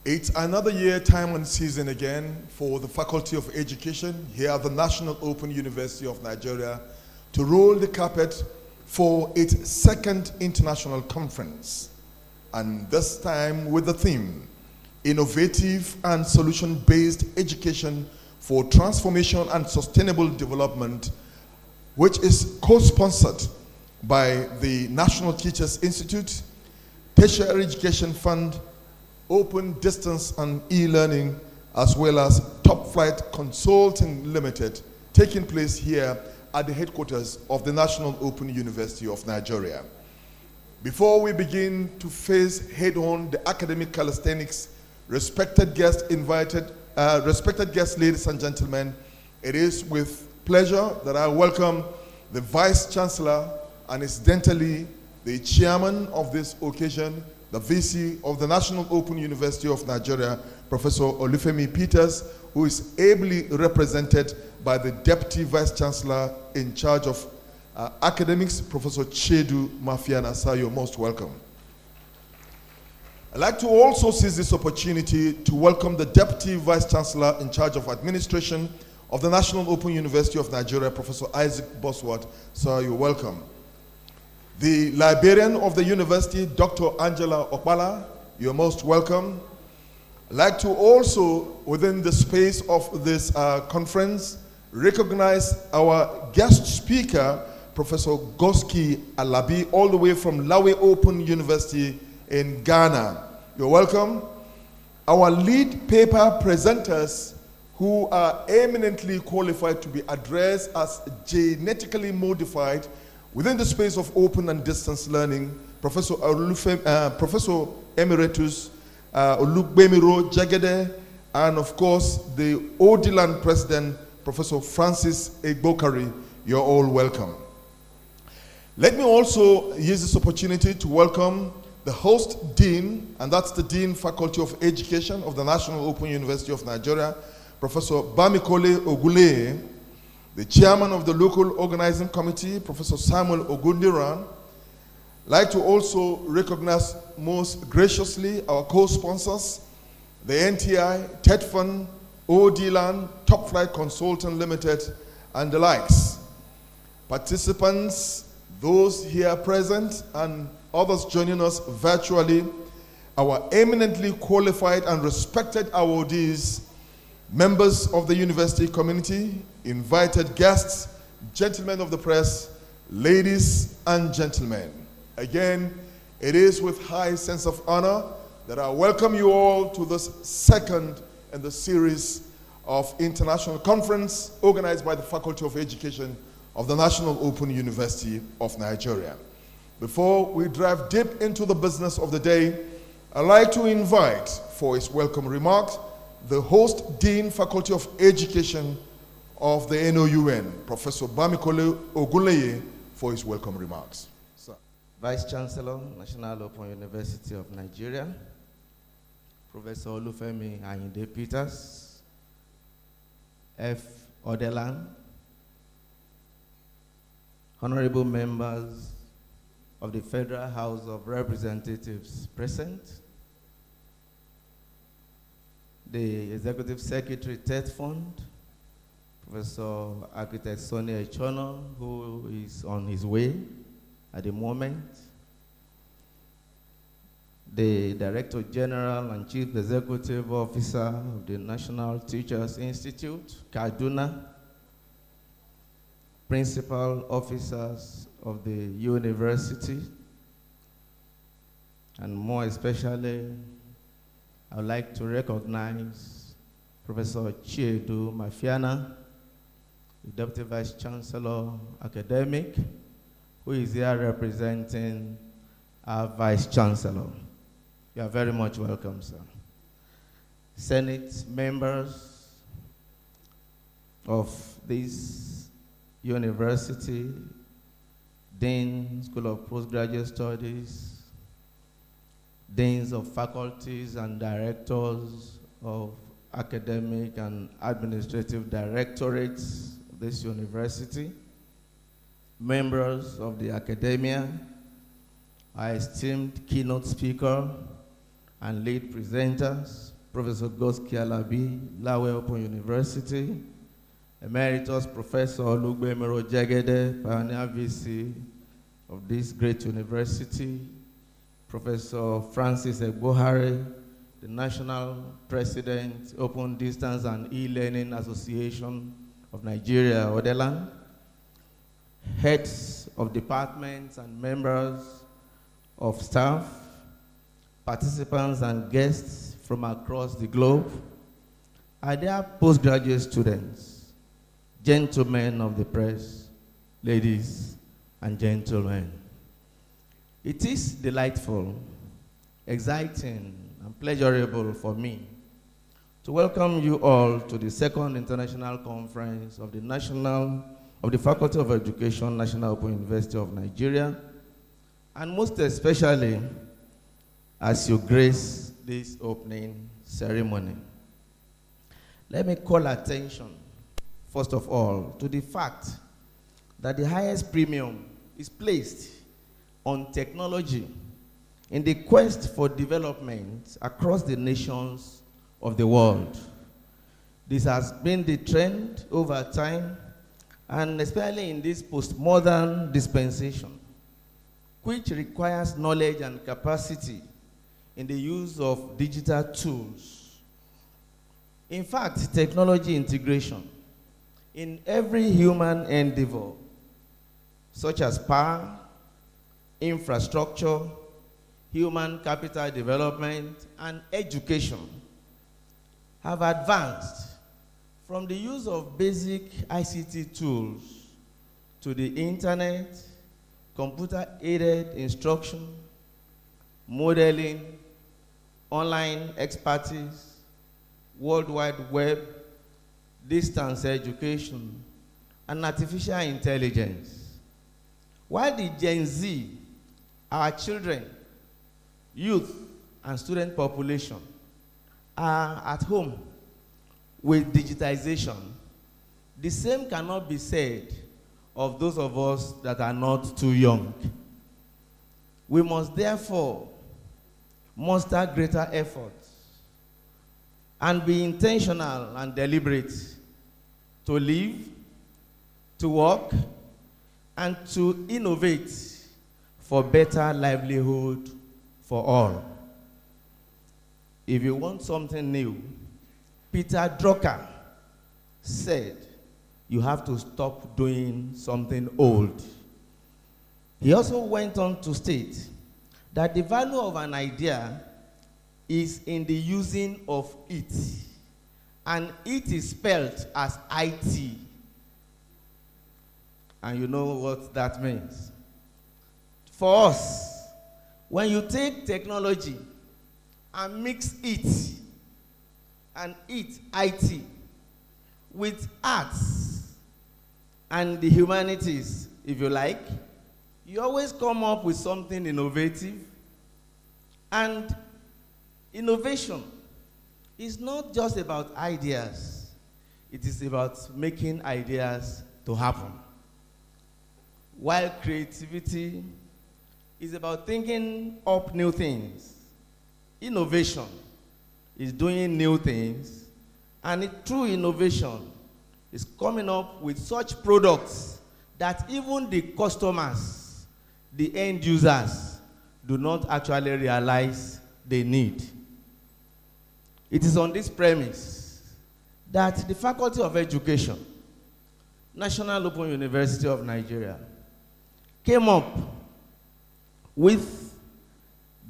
It's another year, time and season again for the Faculty of Education here at the National Open University of Nigeria to roll the carpet for its second international conference. And this time with the theme, Innovative and Solution-Based Education for Transformation and Sustainable Development, which is co-sponsored by the National Teachers Institute, Tertiary Education Fund, Open Distance and E-Learning, as well as Top Flight Consulting Limited, taking place here at the headquarters of the National Open University of Nigeria. Before we begin to face head-on the academic calisthenics, respected guests, ladies and gentlemen, it is with pleasure that I welcome the Vice-Chancellor and incidentally the Chairman of this occasion, the VC of the National Open University of Nigeria, Professor Olugbemiro Peters, who is ably represented by the Deputy Vice-Chancellor in charge of academics, Professor Chedu Mafiana. Sir, you're most welcome. I'd like to also seize this opportunity to welcome the Deputy Vice-Chancellor in charge of administration of the National Open University of Nigeria, Professor Isaac Bosworth. Sir, you're welcome. The librarian of the university, Dr. Angela Okpala, you're most welcome. I'd like to also, within the space of this conference, recognize our guest speaker, Professor Goski Alabi, all the way from Lawe Open University in Ghana. You're welcome. Our lead paper presenters, who are eminently qualified to be addressed as genetically modified within the space of open and distance learning, Professor Emeritus Olugbemiro Jegede, and of course the ODLAN President, Professor Francis Egbokari. You're all welcome. Let me also use this opportunity to welcome the host Dean, and that's the Dean, Faculty of Education of the National Open University of Nigeria, Professor Bamikole Ogule, the Chairman of the Local Organizing Committee, Professor Samuel Ogundiran. I'd like to also recognize most graciously our co-sponsors, the NTI, TEDFund, ODLAN, Top Flight Consulting Limited, and the likes. Participants, those here present, and others joining us virtually, our eminently qualified and respected awardees, members of the university community, invited guests, gentlemen of the press, ladies and gentlemen. Again, it is with high sense of honor that I welcome you all to this second in the series of international conference organized by the Faculty of Education of the National Open University of Nigeria. Before we dive deep into the business of the day, I'd like to invite for his welcome remarks the host Dean, Faculty of Education of the NOUN, Professor Bamikole Oguleye, for his welcome remarks. Sir. Vice-Chancellor, National Open University of Nigeria, Professor Olugbemiro Peters, F. Odelan, honorable members of the Federal House of Representatives present, the Executive Secretary, TEDFund, Professor Architect Sonny Echono, who is on his way at the moment, the Director General and Chief Executive Officer of the National Teachers Institute, Kaduna, principal officers of the university, and more especially, I would like to recognize Professor Chedu Mafiana, the Deputy Vice-Chancellor Academic, who is here representing our Vice-Chancellor. You are very much welcome, sir. Senate members of this university, Dean, School of Postgraduate Studies, deans of faculties and directors of academic and administrative directorates of this university, members of the academia, our esteemed keynote speaker, and lead presenters, Professor Goski Alabi, Lawe Open University, Emeritus Professor Olugbemiro Jegede, Pioneer VC of this great university, Professor Francis Egbohare, the National President, Open Distance and E-Learning Association of Nigeria, Odeland, heads of departments and members of staff, participants and guests from across the globe, our dear postgraduate students, gentlemen of the press, ladies and gentlemen. It is delightful, exciting, and pleasurable for me to welcome you all to the second international conference of the Faculty of Education, National Open University of Nigeria, and most especially as you grace this opening ceremony. Let me call attention, first of all, to the fact that the highest premium is placed on technology in the quest for development across the nations of the world. This has been the trend over time, and especially in this postmodern dispensation, which requires knowledge and capacity in the use of digital tools. In fact, technology integration in every human endeavor, such as power, infrastructure, human capital development, and education, have advanced from the use of basic ICT tools to the internet, computer-aided instruction, modeling, online expertise, World Wide Web, distance education, and artificial intelligence. While the Gen Z, our children, youth, and student population are at home with digitization, the same cannot be said of those of us that are not too young. We must therefore muster greater efforts and be intentional and deliberate to live, to work, and to innovate for better livelihood for all. If you want something new, Peter Drucker said, you have to stop doing something old. He also went on to state that the value of an idea is in the using of it, and it is spelled as IT. And you know what that means. For us, when you take technology and mix it, and IT, with arts and the humanities, if you like, you always come up with something innovative. And innovation is not just about ideas, it is about making ideas to happen. While creativity is about thinking up new things, innovation is doing new things, and through innovation is coming up with such products that even the customers, the end users, do not actually realize they need. It is on this premise that the Faculty of Education, National Open University of Nigeria, came up with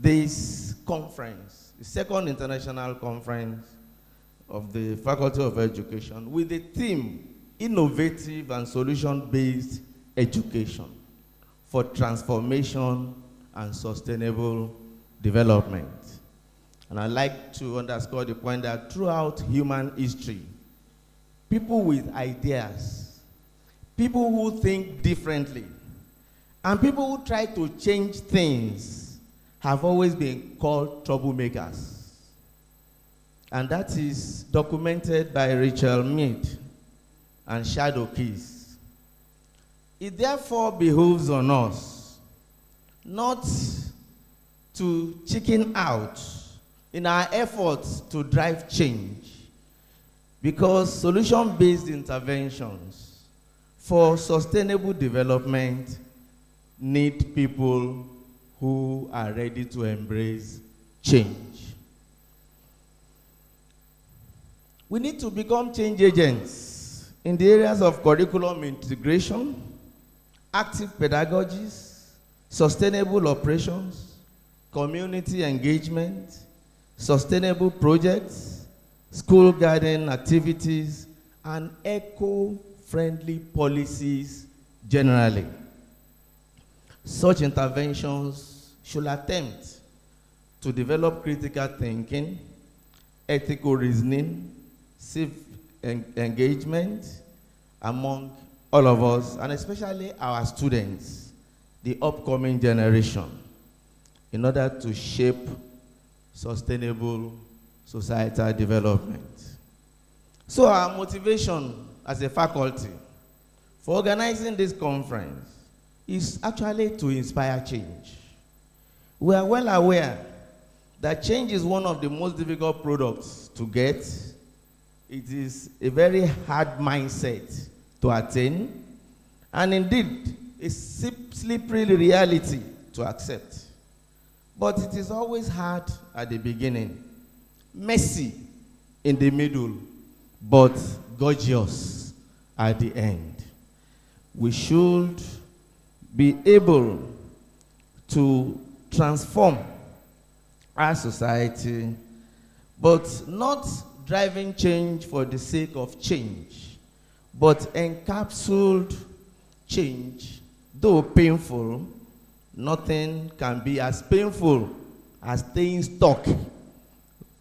this conference, the second international conference of the Faculty of Education, with the theme, Innovative and Solution-Based Education for Transformation and Sustainable Development. And I'd like to underscore the point that throughout human history, people with ideas, people who think differently, and people who try to change things have always been called troublemakers. And that is documented by Rachel Mead and Shadow Keys. It therefore behooves on us not to chicken out in our efforts to drive change, because solution-based interventions for sustainable development need people who are ready to embrace change. We need to become change agents in the areas of curriculum integration, active pedagogies, sustainable operations, community engagement, sustainable projects, school garden activities, and eco-friendly policies generally. Such interventions should attempt to develop critical thinking, ethical reasoning, civic engagement among all of us, and especially our students, the upcoming generation, in order to shape sustainable societal development. So our motivation as a faculty for organizing this conference is actually to inspire change. We are well aware that change is one of the most difficult products to get. It is a very hard mindset to attain, and indeed, a slippery reality to accept. But it is always hard at the beginning, messy in the middle, but gorgeous at the end. We should be able to transform our society, but not driving change for the sake of change, but encapsulated change. Though painful, nothing can be as painful as staying stuck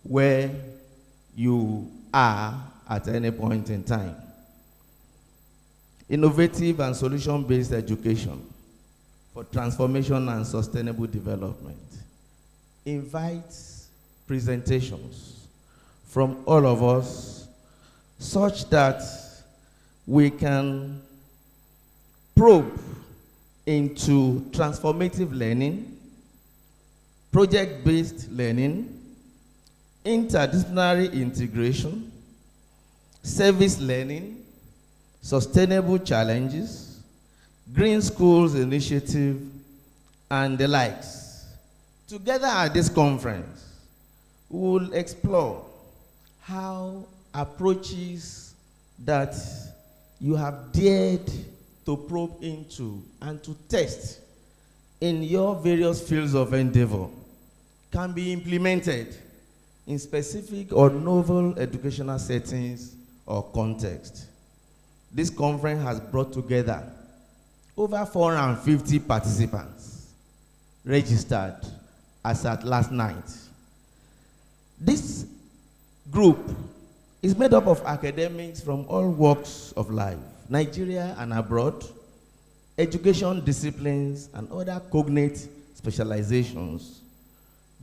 where you are at any point in time. Innovative and solution-based education for transformation and sustainable development invites presentations from all of us such that we can probe into transformative learning, project-based learning, interdisciplinary integration, service learning, sustainable challenges, green schools initiative, and the likes. Together at this conference, we will explore how approaches that you have dared to probe into and to test in your various fields of endeavor can be implemented in specific or novel educational settings or context. This conference has brought together over 450 participants registered as at last night. This group is made up of academics from all walks of life, Nigeria and abroad, education disciplines and other cognate specializations,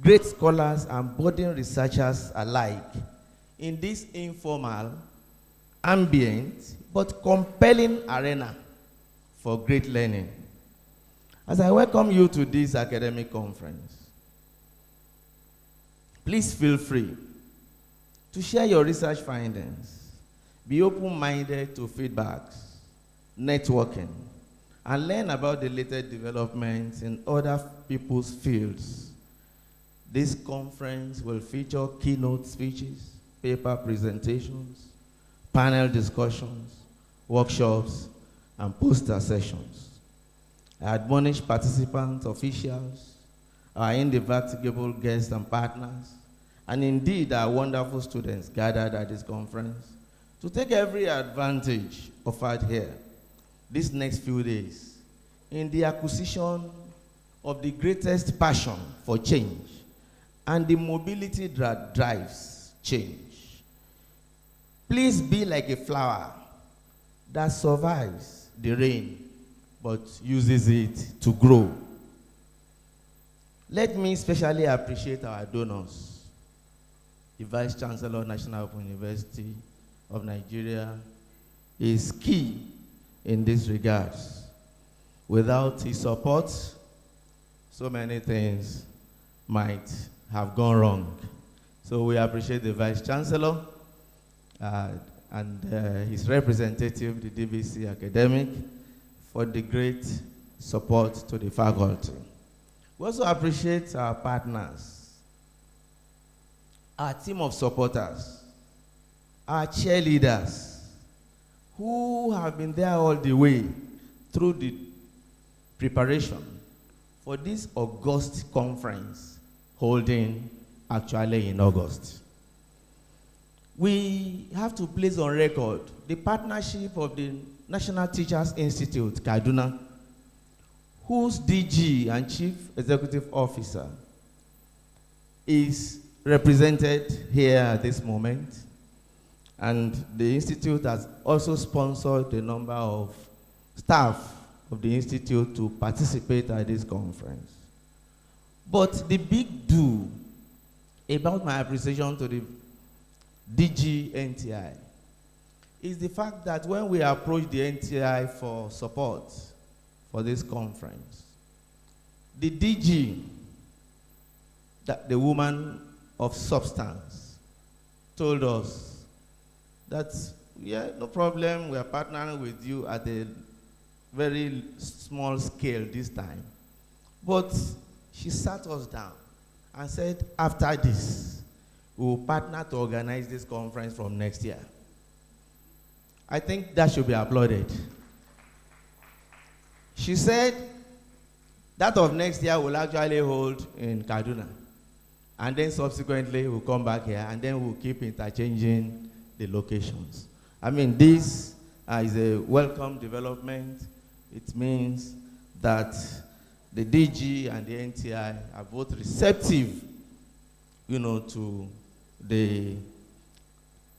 great scholars and budding researchers alike in this informal, ambient, but compelling arena for great learning. As I welcome you to this academic conference, please feel free to share your research findings, be open-minded to feedbacks, networking, and learn about the latest developments in other people's fields. This conference will feature keynote speeches, paper presentations, panel discussions, workshops, and poster sessions. I admonish participants, officials, our indefatigable guests and partners, and indeed our wonderful students gathered at this conference, to take every advantage offered here these next few days in the acquisition of the greatest passion for change and the mobility that drives change. Please be like a flower that survives the rain but uses it to grow. Let me especially appreciate our donors. The Vice-Chancellor National Open University of Nigeria is key in this regards. Without his support, so many things might have gone wrong. So we appreciate the Vice-Chancellor and his representative, the DVC academic, for the great support to the faculty. We also appreciate our partners, our team of supporters, our cheerleaders, who have been there all the way through the preparation for this August conference holding actually in August. We have to place on record the partnership of the National Teachers Institute, Kaduna, whose DG and Chief Executive Officer is represented here at this moment. And the Institute has also sponsored a number of staff of the Institute to participate at this conference. But the big do about my appreciation to the DG NTI is the fact that when we approached the NTI for support for this conference, the DG, the woman of substance, told us that, yeah, no problem, we are partnering with you at a very small scale this time. But she sat us down and said, after this, we will partner to organize this conference from next year. I think that should be applauded. She said that of next year will actually hold in Kaduna. And then subsequently we'll come back here and then we'll keep interchanging the locations. I mean, this is a welcome development. It means that the DG and the NTI are both receptive, you know, to the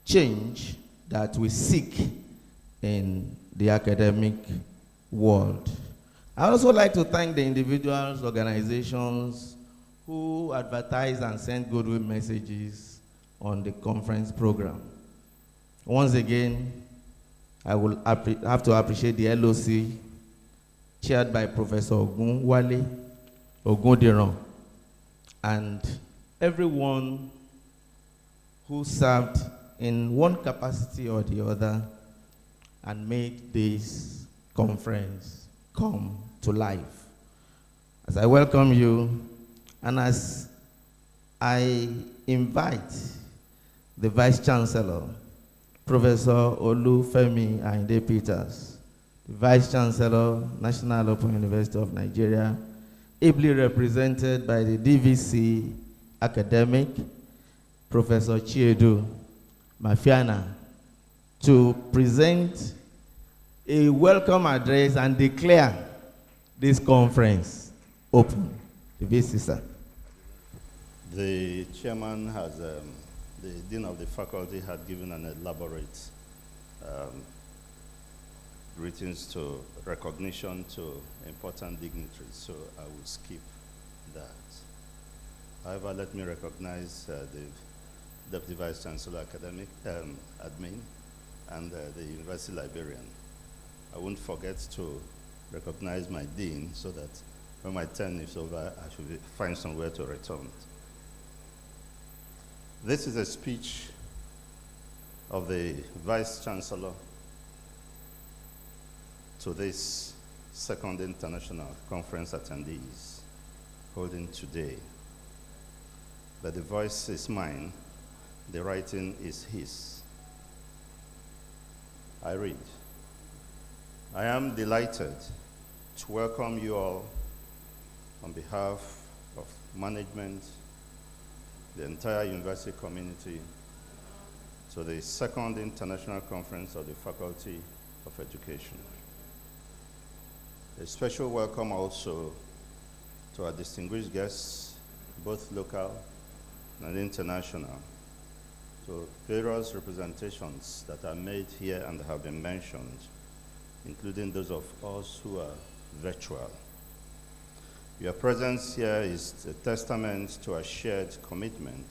change that we seek in the academic world. I also like to thank the individuals, organizations who advertise and send goodwill messages on the conference program. Once again, I will have to appreciate the LOC, chaired by Professor Ogunwale Ogundiran, and everyone who served in one capacity or the other and made this conference come to life. As I welcome you, and as I invite the Vice-Chancellor, Professor Olufemi Ayinde Peters, the Vice-Chancellor, National Open University of Nigeria, ably represented by the DVC academic, Professor Chiedu Mafiana, to present a welcome address and declare this conference open. The VC, sir. The chairman has, the dean of the faculty had given an elaborate greetings to recognition to important dignitaries, so I will skip that. However, let me recognize the Deputy Vice-Chancellor Academic Admin and the University Librarian. I won't forget to recognize my dean so that when my term is over, I should find somewhere to return. This is a speech of the Vice-Chancellor to this second international conference attendees holding today. But the voice is mine, the writing is his. I read, I am delighted to welcome you all on behalf of management, the entire university community, to the second international conference of the Faculty of Education. A special welcome also to our distinguished guests, both local and international, to various representations that are made here and have been mentioned, including those of us who are virtual. Your presence here is a testament to a shared commitment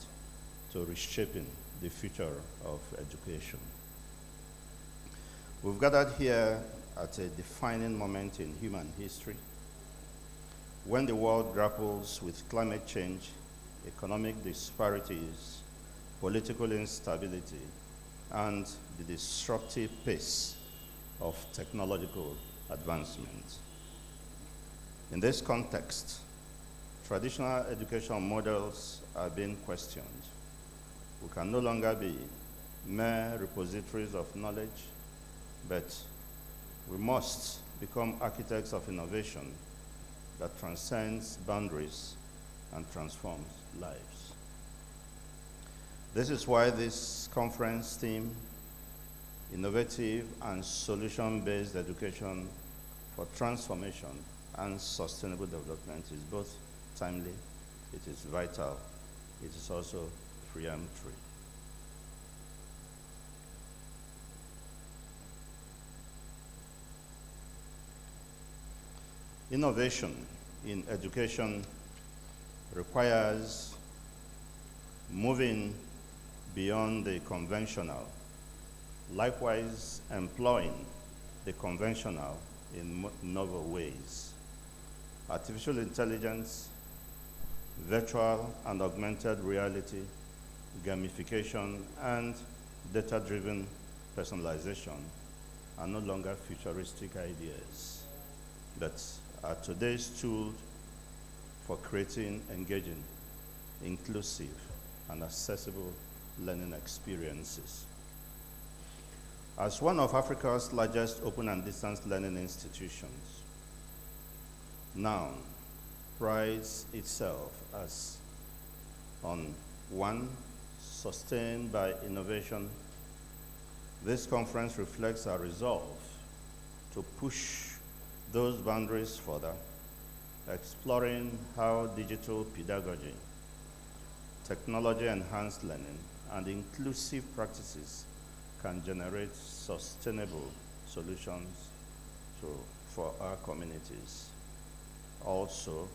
to reshaping the future of education. We've gathered here at a defining moment in human history, when the world grapples with climate change, economic disparities, political instability, and the disruptive pace of technological advancement. In this context, traditional education models are being questioned. We can no longer be mere repositories of knowledge, but we must become architects of innovation that transcends boundaries and transforms lives. This is why this conference theme, Innovative and Solution-Based Education for Transformation and Sustainable Development, is both timely, it is vital, it is also preemptory. Innovation in education requires moving beyond the conventional, likewise employing the conventional in novel ways. Artificial intelligence, virtual and augmented reality, gamification, and data-driven personalization are no longer futuristic ideas, but are today's tools for creating engaging, inclusive, and accessible learning experiences. As one of Africa's largest open and distance learning institutions, NOUN prides itself as on one, sustained by innovation. This conference reflects our resolve to push those boundaries further, exploring how digital pedagogy, technology-enhanced learning, and inclusive practices can generate sustainable solutions for our communities. Also,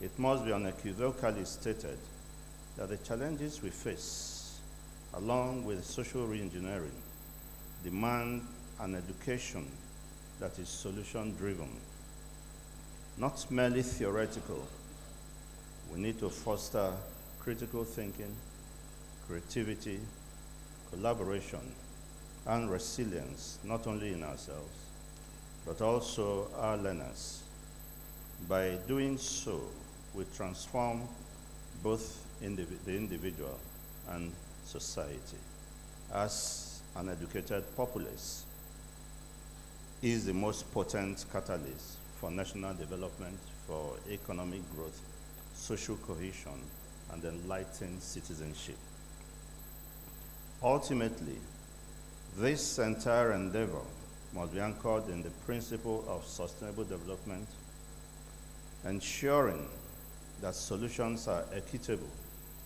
it must be unequivocally stated that the challenges we face, along with social reengineering, demand an education that is solution-driven, not merely theoretical. We need to foster critical thinking, creativity, collaboration, and resilience, not only in ourselves, but also our learners. By doing so, we transform both the individual and society. As an educated populace is the most potent catalyst for national development, for economic growth, social cohesion, and enlightened citizenship. Ultimately, this entire endeavor must be anchored in the principle of sustainable development, ensuring that solutions are equitable,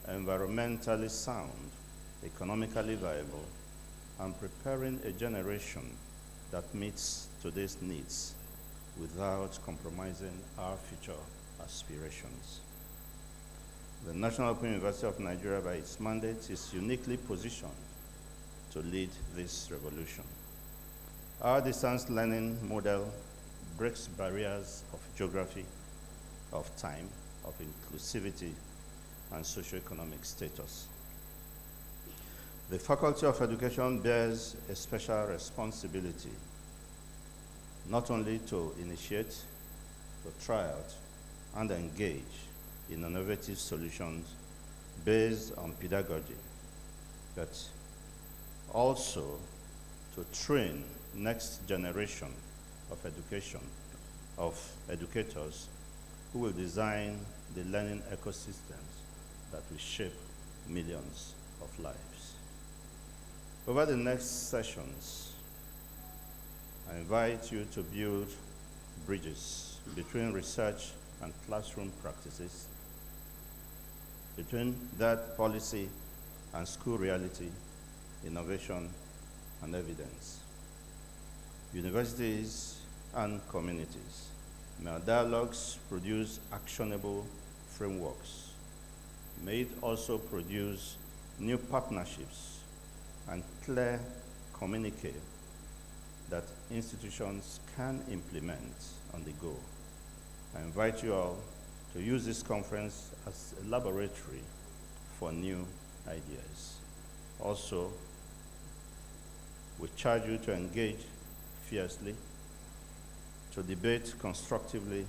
environmentally sound, economically viable, and preparing a generation that meets today's needs without compromising our future aspirations. The National Open University of Nigeria, by its mandate, is uniquely positioned to lead this revolution. Our distance learning model breaks barriers of geography, of time, of inclusivity, and socioeconomic status. The Faculty of Education bears a special responsibility, not only to initiate, to try out, and engage in innovative solutions based on pedagogy, but also to train next generation of educators who will design the learning ecosystems that will shape millions of lives. Over the next sessions, I invite you to build bridges between research and classroom practices, between that policy and school reality, innovation and evidence. Universities and communities. May our dialogues produce actionable frameworks. May it also produce new partnerships and clear communique that institutions can implement on the go. I invite you all to use this conference as a laboratory for new ideas. Also, we charge you to engage fiercely, to debate constructively,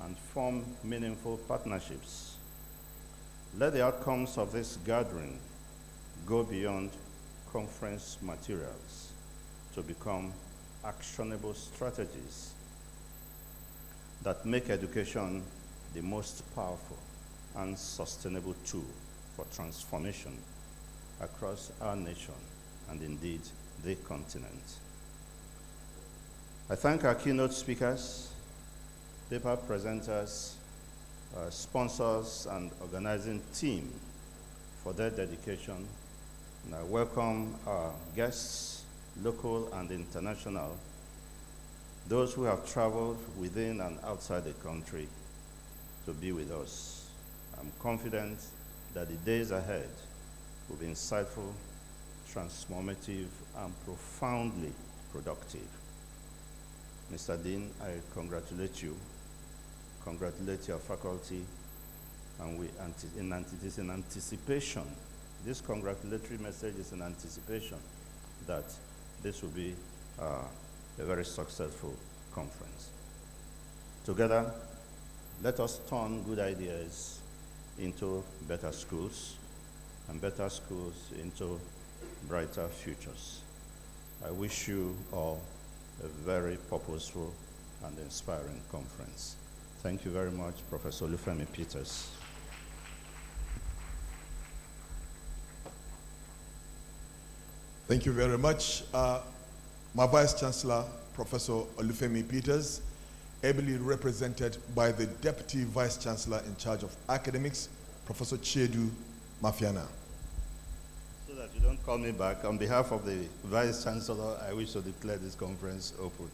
and form meaningful partnerships. Let the outcomes of this gathering go beyond conference materials to become actionable strategies that make education the most powerful and sustainable tool for transformation across our nation and indeed the continent. I thank our keynote speakers, paper presenters, sponsors, and organizing team for their dedication. And I welcome our guests, local and international, those who have traveled within and outside the country to be with us. I'm confident that the days ahead will be insightful, transformative, and profoundly productive. Mr. Dean, I congratulate you, congratulate your faculty, and it is in anticipation. This congratulatory message is in anticipation that this will be a very successful conference. Together, let us turn good ideas into better schools, and better schools into brighter futures. I wish you all a very purposeful and inspiring conference. Thank you very much, Professor Olugbemiro Peters. Thank you very much. My Vice-Chancellor, Professor Olugbemiro Peters, ably represented by the Deputy Vice-Chancellor in charge of academics, Professor Chiedu Mafiana. So that you don't call me back, on behalf of the Vice-Chancellor, I wish to declare this conference open.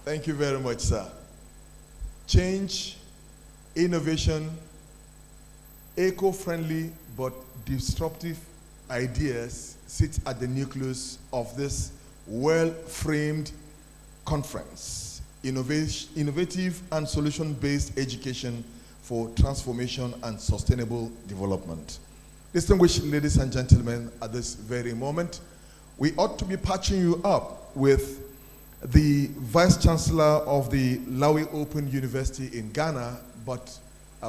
Thank you very much, sir. Change, innovation, eco-friendly but disruptive ideas sit at the nucleus of this well-framed conference. Innovative and solution-based education for transformation and sustainable development. Distinguished ladies and gentlemen, at this very moment, we ought to be patching you up with the Vice-Chancellor of the Lawi Open University in Ghana, but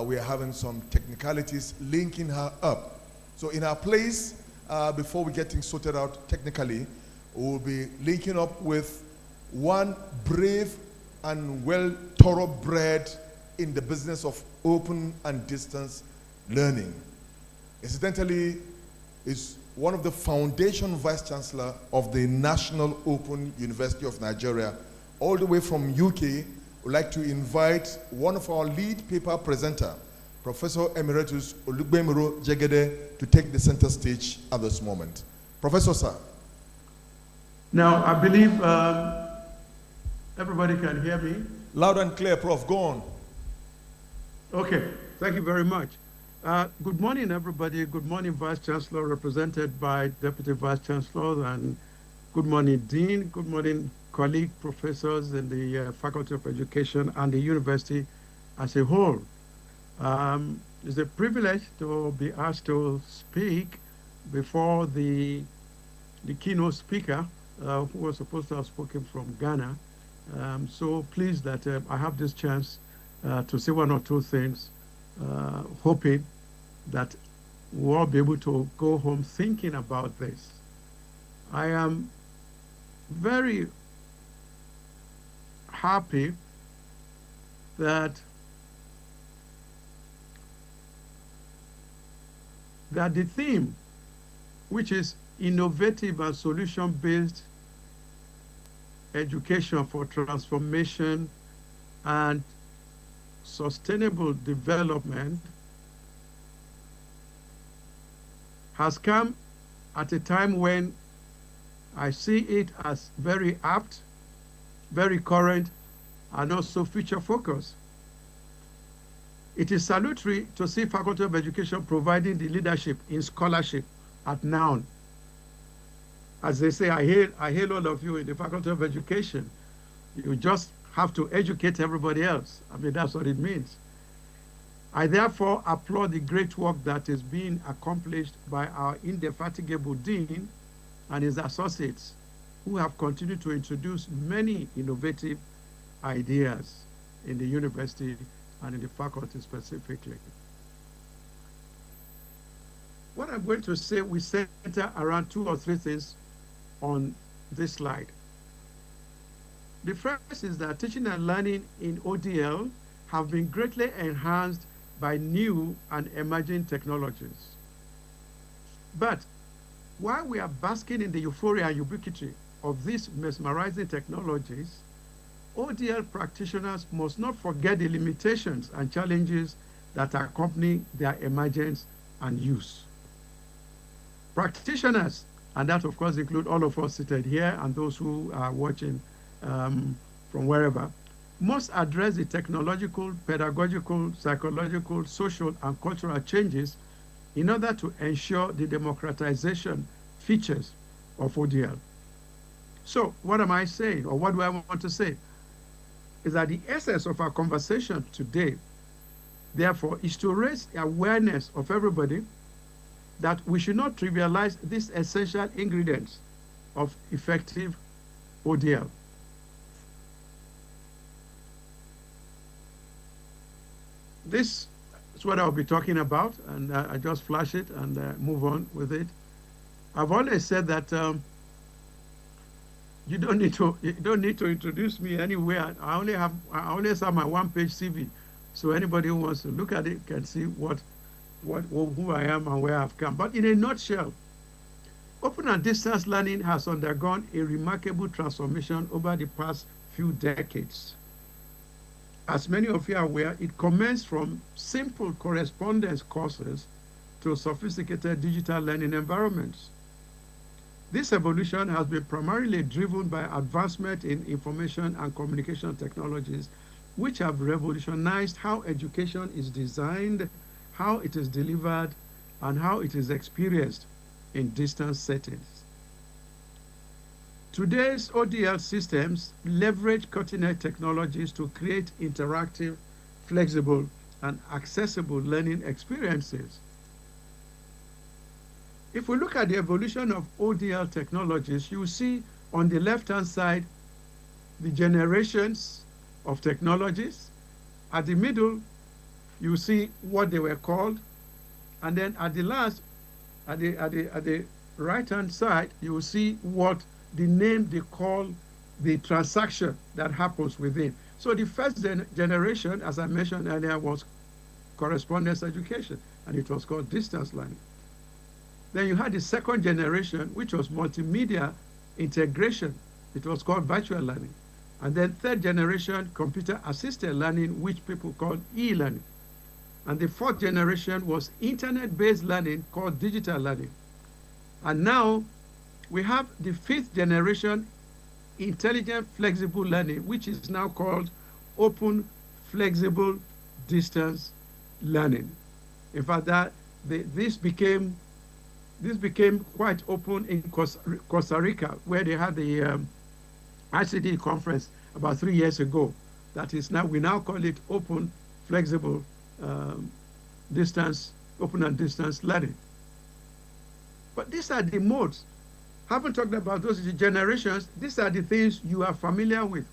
we are having some technicalities linking her up. So in our place, before we get things sorted out technically, we'll be linking up with one brave and well thoroughbred in the business of open and distance learning. Incidentally, is one of the foundation Vice-Chancellor of the National Open University of Nigeria, all the way from UK. We'd like to invite one of our lead paper presenter, Professor Emeritus Olugbemiro Jegede, to take the center stage at this moment. Professor, sir. Now, I believe everybody can hear me. Loud and clear, Prof. Go on. Okay, thank you very much. Good morning, everybody. Good morning, Vice-Chancellor, represented by Deputy Vice-Chancellor, and good morning, Dean. Good morning, colleague professors in the Faculty of Education and the university as a whole. It's a privilege to be asked to speak before the keynote speaker, who was supposed to have spoken from Ghana. So pleased that I have this chance to say one or two things, hoping that we'll all be able to go home thinking about this. I am very happy that the theme, which is innovative and solution-based education for transformation and sustainable development, has come at a time when I see it as very apt, very current, and also future-focused. It is salutary to see Faculty of Education providing the leadership in scholarship at NOUN. As they say, I hail all of you in the Faculty of Education. You just have to educate everybody else. I mean, that's what it means. I therefore applaud the great work that is being accomplished by our indefatigable Dean and his associates, who have continued to introduce many innovative ideas in the university and in the faculty specifically. What I'm going to say, we center around 2 or 3 things on this slide. The first is that teaching and learning in ODL have been greatly enhanced by new and emerging technologies. But while we are basking in the euphoria and ubiquity of these mesmerizing technologies, ODL practitioners must not forget the limitations and challenges that accompany their emergence and use. Practitioners, and that of course include all of us seated here and those who are watching from wherever, must address the technological, pedagogical, psychological, social, and cultural changes in order to ensure the democratization features of ODL. So what am I saying, or what do I want to say? Is that the essence of our conversation today, therefore, is to raise awareness of everybody that we should not trivialize these essential ingredients of effective ODL. This is what I'll be talking about, and I just flash it and move on with it. I've always said that you don't need to introduce me anywhere. I only have my 1-page CV, so anybody who wants to look at it can see who I am and where I've come. But in a nutshell, open and distance learning has undergone a remarkable transformation over the past few decades. As many of you are aware, it commenced from simple correspondence courses to sophisticated digital learning environments. This evolution has been primarily driven by advancement in information and communication technologies, which have revolutionized how education is designed, how it is delivered, and how it is experienced in distance settings. Today's ODL systems leverage cutting-edge technologies to create interactive, flexible, and accessible learning experiences. If we look at the evolution of ODL technologies, you see on the left-hand side the generations of technologies. At the middle, you see what they were called, and then at the last, at the right-hand side, you will see what the name they call the transaction that happens within. So the first generation, as I mentioned earlier, was correspondence education, and it was called distance learning. Then you had the second generation, which was multimedia integration. It was called virtual learning. And then third generation, computer-assisted learning, which people call e-learning. And the fourth generation was internet-based learning, called digital learning. And now we have the fifth generation, intelligent flexible learning, which is now called open flexible distance learning. In fact, this became quite open in Costa Rica, where they had the ICD conference about 3 years ago. That is now, we now call it open flexible open and distance learning. But these are the modes. Haven't talked about those generations. These are the things you are familiar with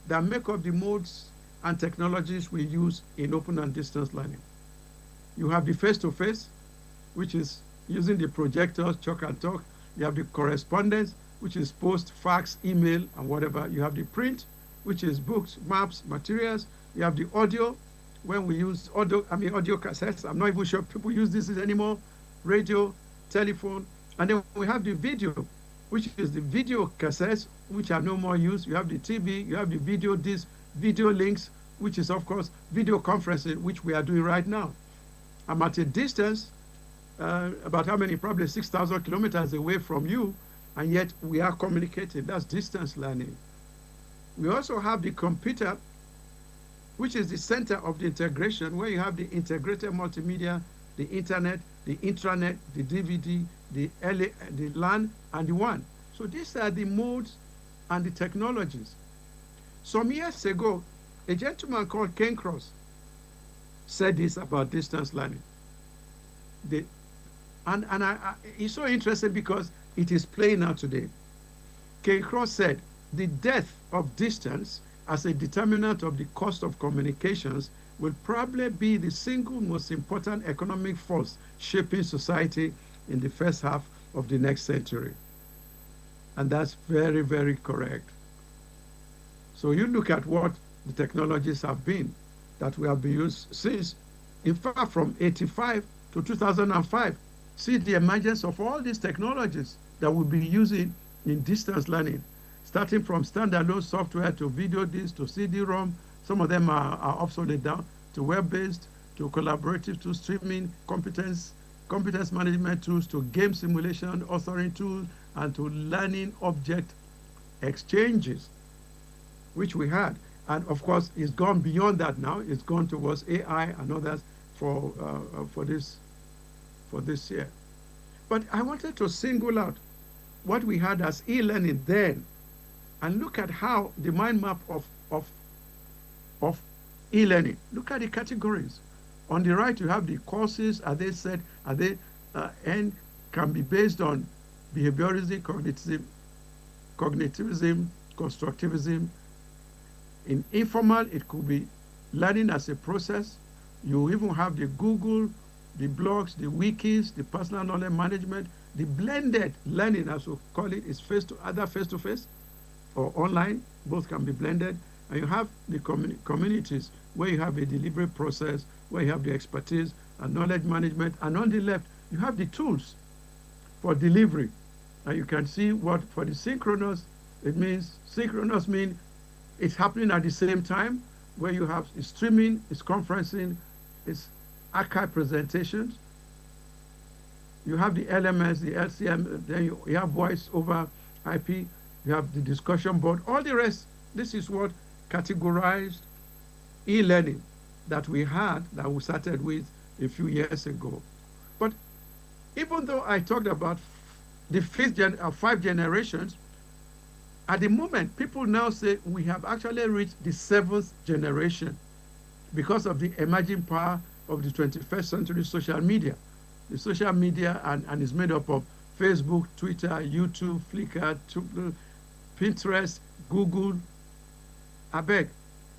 that make up the modes and technologies we use in open and distance learning. You have the face-to-face, which is using the projectors, chalk and talk. You have the correspondence, which is post, fax, email, and whatever. You have the print, which is books, maps, materials. You have the audio, when we use audio cassettes. I'm not even sure people use this anymore. Radio, telephone. And then we have the video, which is the video cassettes, which are no more used. You have the TV, you have the video disc, video links, which is, of course, video conferencing, which we are doing right now. I'm at a distance, about how many? Probably 6,000 kilometers away from you, and yet we are communicating. That's distance learning. We also have the computer, which is the center of the integration, where you have the integrated multimedia, the internet, the intranet, the DVD, the LAN, and the WAN. So these are the modes and the technologies. Some years ago, a gentleman called Ken Cross said this about distance learning. It's so interesting because it is playing out today. Kay Cross said, the death of distance as a determinant of the cost of communications will probably be the single most important economic force shaping society in the first half of the next century. And that's very, very correct. So you look at what the technologies have been that we have been used since, in fact, from 85 to 2005. See the emergence of all these technologies that we'll be using in distance learning, starting from standalone software to video disc to CD-ROM. Some of them are obsolete down to web-based, to collaborative, to streaming, competence management tools, to game simulation, authoring tools, and to learning object exchanges, which we had. And of course, it's gone beyond that now. It's gone towards AI and others for this year. But I wanted to single out what we had as e-learning then and look at how the mind map of e-learning. Look at the categories. On the right, you have the courses. Are they set? Are they and can be based on behaviorism, cognitivism, constructivism. In informal, it could be learning as a process. You even have the Google, the blogs, the wikis, the personal knowledge management. The blended learning, as we call it, is either face-to-face or online. Both can be blended. And you have the communities where you have a delivery process, where you have the expertise and knowledge management. And on the left, you have the tools for delivery. And you can see what for the synchronous, it means synchronous means it's happening at the same time, where you have it's streaming, it's conferencing, it's archive presentations. You have the LMS, the LCM, then you have voice over IP, you have the discussion board, all the rest. This is what categorized e-learning that we had, that we started with a few years ago. But even though I talked about the 5 generations, at the moment, people now say we have actually reached the 7th generation because of the emerging power of the 21st century social media. The social media and is made up of Facebook, Twitter, YouTube, Flickr, Pinterest, Google. I beg,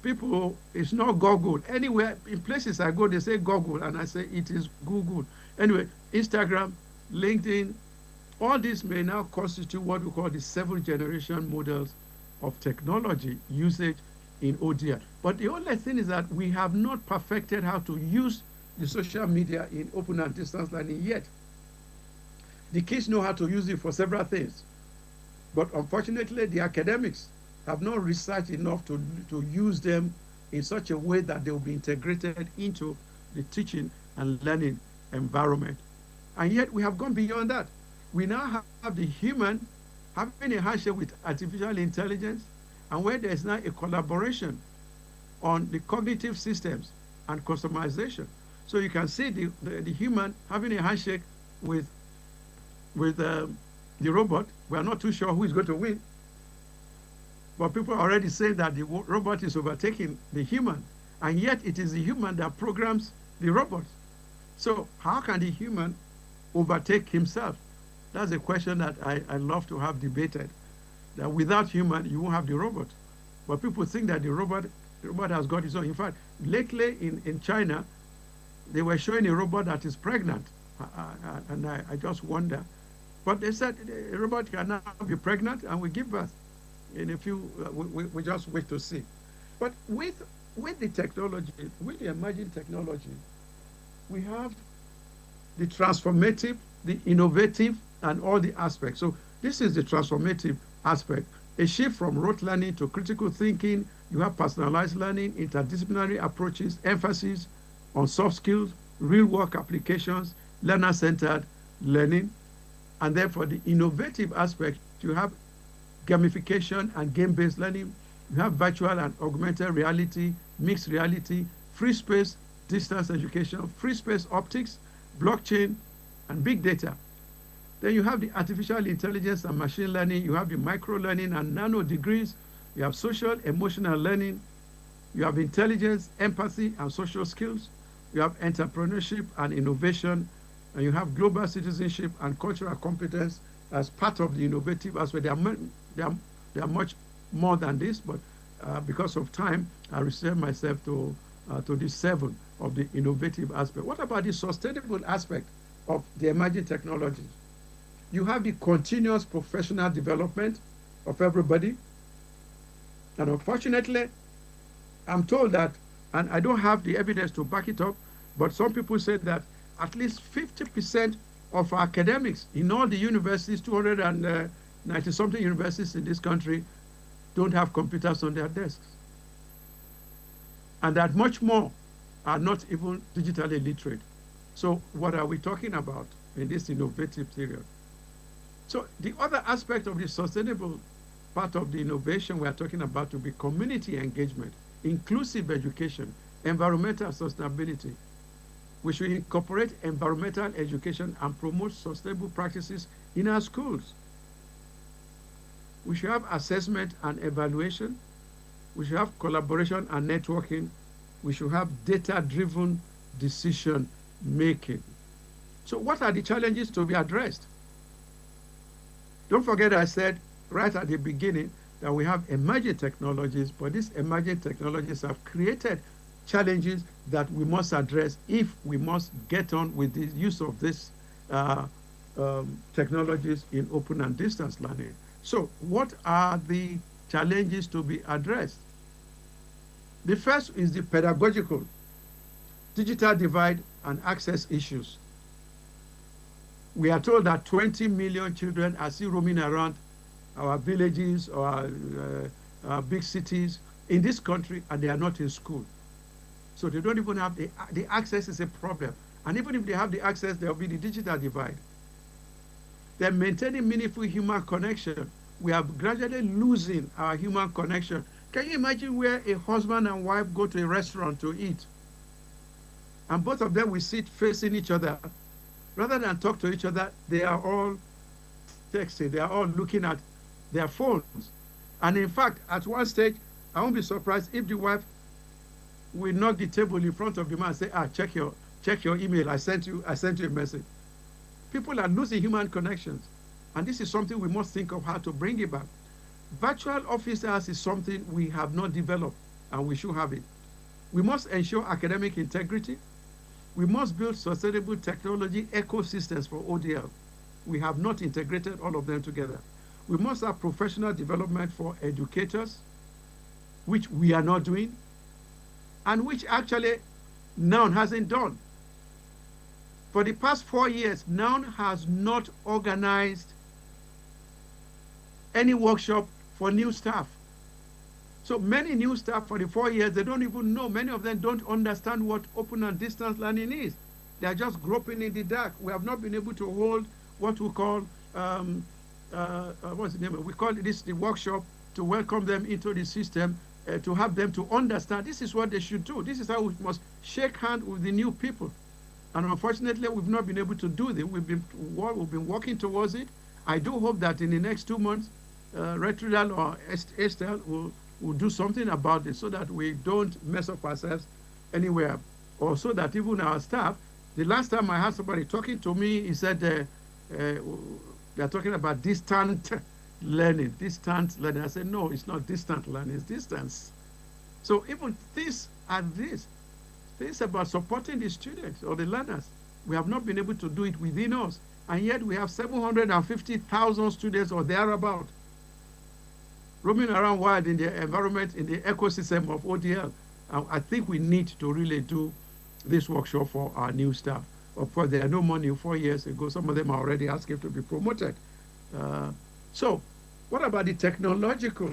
people, it's not Google. Anywhere, in places I go, they say Google, and I say it is Google. Anyway, Instagram, LinkedIn, all these may now constitute what we call the 7th generation models of technology usage in ODR. But the only thing is that we have not perfected how to use the social media in open and distance learning yet. The kids know how to use it for several things. But unfortunately, the academics have not researched enough to use them in such a way that they will be integrated into the teaching and learning environment. And yet we have gone beyond that. We now have the human having a handshake with artificial intelligence, and where there is now a collaboration on the cognitive systems and customization. So you can see the human having a handshake with the robot. We are not too sure who is going to win, but people are already saying that the robot is overtaking the human, and yet it is the human that programs the robot. So how can the human overtake himself? That's a question that I love to have debated. That without human, you won't have the robot. But people think that the robot has got its own. In fact, lately in China, they were showing a robot that is pregnant. And I just wonder. But they said a robot can now be pregnant and we give birth. In a few, we just wait to see. But with the technology, with the emerging technology, we have the transformative, the innovative, and all the aspects. So this is the transformative aspect. A shift from rote learning to critical thinking. You have personalized learning, interdisciplinary approaches, emphasis on soft skills, real work applications, learner-centered learning. And then for the innovative aspect, you have gamification and game-based learning. You have virtual and augmented reality, mixed reality, free space, distance education, free space optics, blockchain, and big data. Then you have the artificial intelligence and machine learning. You have the micro learning and nano degrees. You have social, emotional learning. You have intelligence, empathy, and social skills. you have entrepreneurship and innovation, and you have global citizenship and cultural competence as part of the innovative aspect. They are much more than this, but because of time, I reserve myself to the 7 of the innovative aspect. What about the sustainable aspect of the emerging technologies? You have the continuous professional development of everybody. And unfortunately, I'm told that, and I don't have the evidence to back it up, but some people say that at least 50% of academics in all the universities, 290-something universities in this country, don't have computers on their desks. And that much more are not even digitally literate. So what are we talking about in this innovative period? So the other aspect of the sustainable part of the innovation we are talking about will be community engagement, inclusive education, environmental sustainability. We should incorporate environmental education and promote sustainable practices in our schools. We should have assessment and evaluation. We should have collaboration and networking. We should have data-driven decision making. So what are the challenges to be addressed? Don't forget I said right at the beginning that we have emerging technologies, but these emerging technologies have created challenges that we must address if we must get on with the use of these technologies in open and distance learning. So what are the challenges to be addressed? The first is the pedagogical, digital divide and access issues. We are told that 20 million children are still roaming around our villages or our big cities in this country, and they are not in school. So they don't even have the access is a problem. And even if they have the access, there will be the digital divide. They're maintaining meaningful human connection. We are gradually losing our human connection. Can you imagine where a husband and wife go to a restaurant to eat, and both of them will sit facing each other? Rather than talk to each other, they are all texting. They are all looking at their phones. And in fact, at one stage, I won't be surprised if the wife will knock the table in front of the man and say, check your email. I sent you a message. People are losing human connections. And this is something we must think of how to bring it back. Virtual officers is something we have not developed, and we should have it. We must ensure academic integrity. We must build sustainable technology ecosystems for ODL. We have not integrated all of them together. We must have professional development for educators, which we are not doing, and which actually NOUN hasn't done. For the past 4 years, NOUN has not organized any workshop for new staff. So many new staff for the 4 years, they don't even know. Many of them don't understand what open and distance learning is. They are just groping in the dark. We have not been able to hold what we call, what's the name? We call this the workshop to welcome them into the system, to have them to understand this is what they should do. This is how we must shake hands with the new people. And unfortunately, we've not been able to do this. We've been working towards it. I do hope that in the next 2 months, Retridal or Estelle will do something about this so that we don't mess up ourselves anywhere, or so that even our staff, the last time I had somebody talking to me, he said they're talking about distant learning. I said, no, it's not distant learning, it's distance. So even this and this about supporting the students or the learners, we have not been able to do it within us. And yet we have 750,000 students or thereabout roaming around wild in the environment, in the ecosystem of ODL. I think we need to really do this workshop for our new staff. Of course, there are no money 4 years ago. Some of them are already asking to be promoted. So what about the technological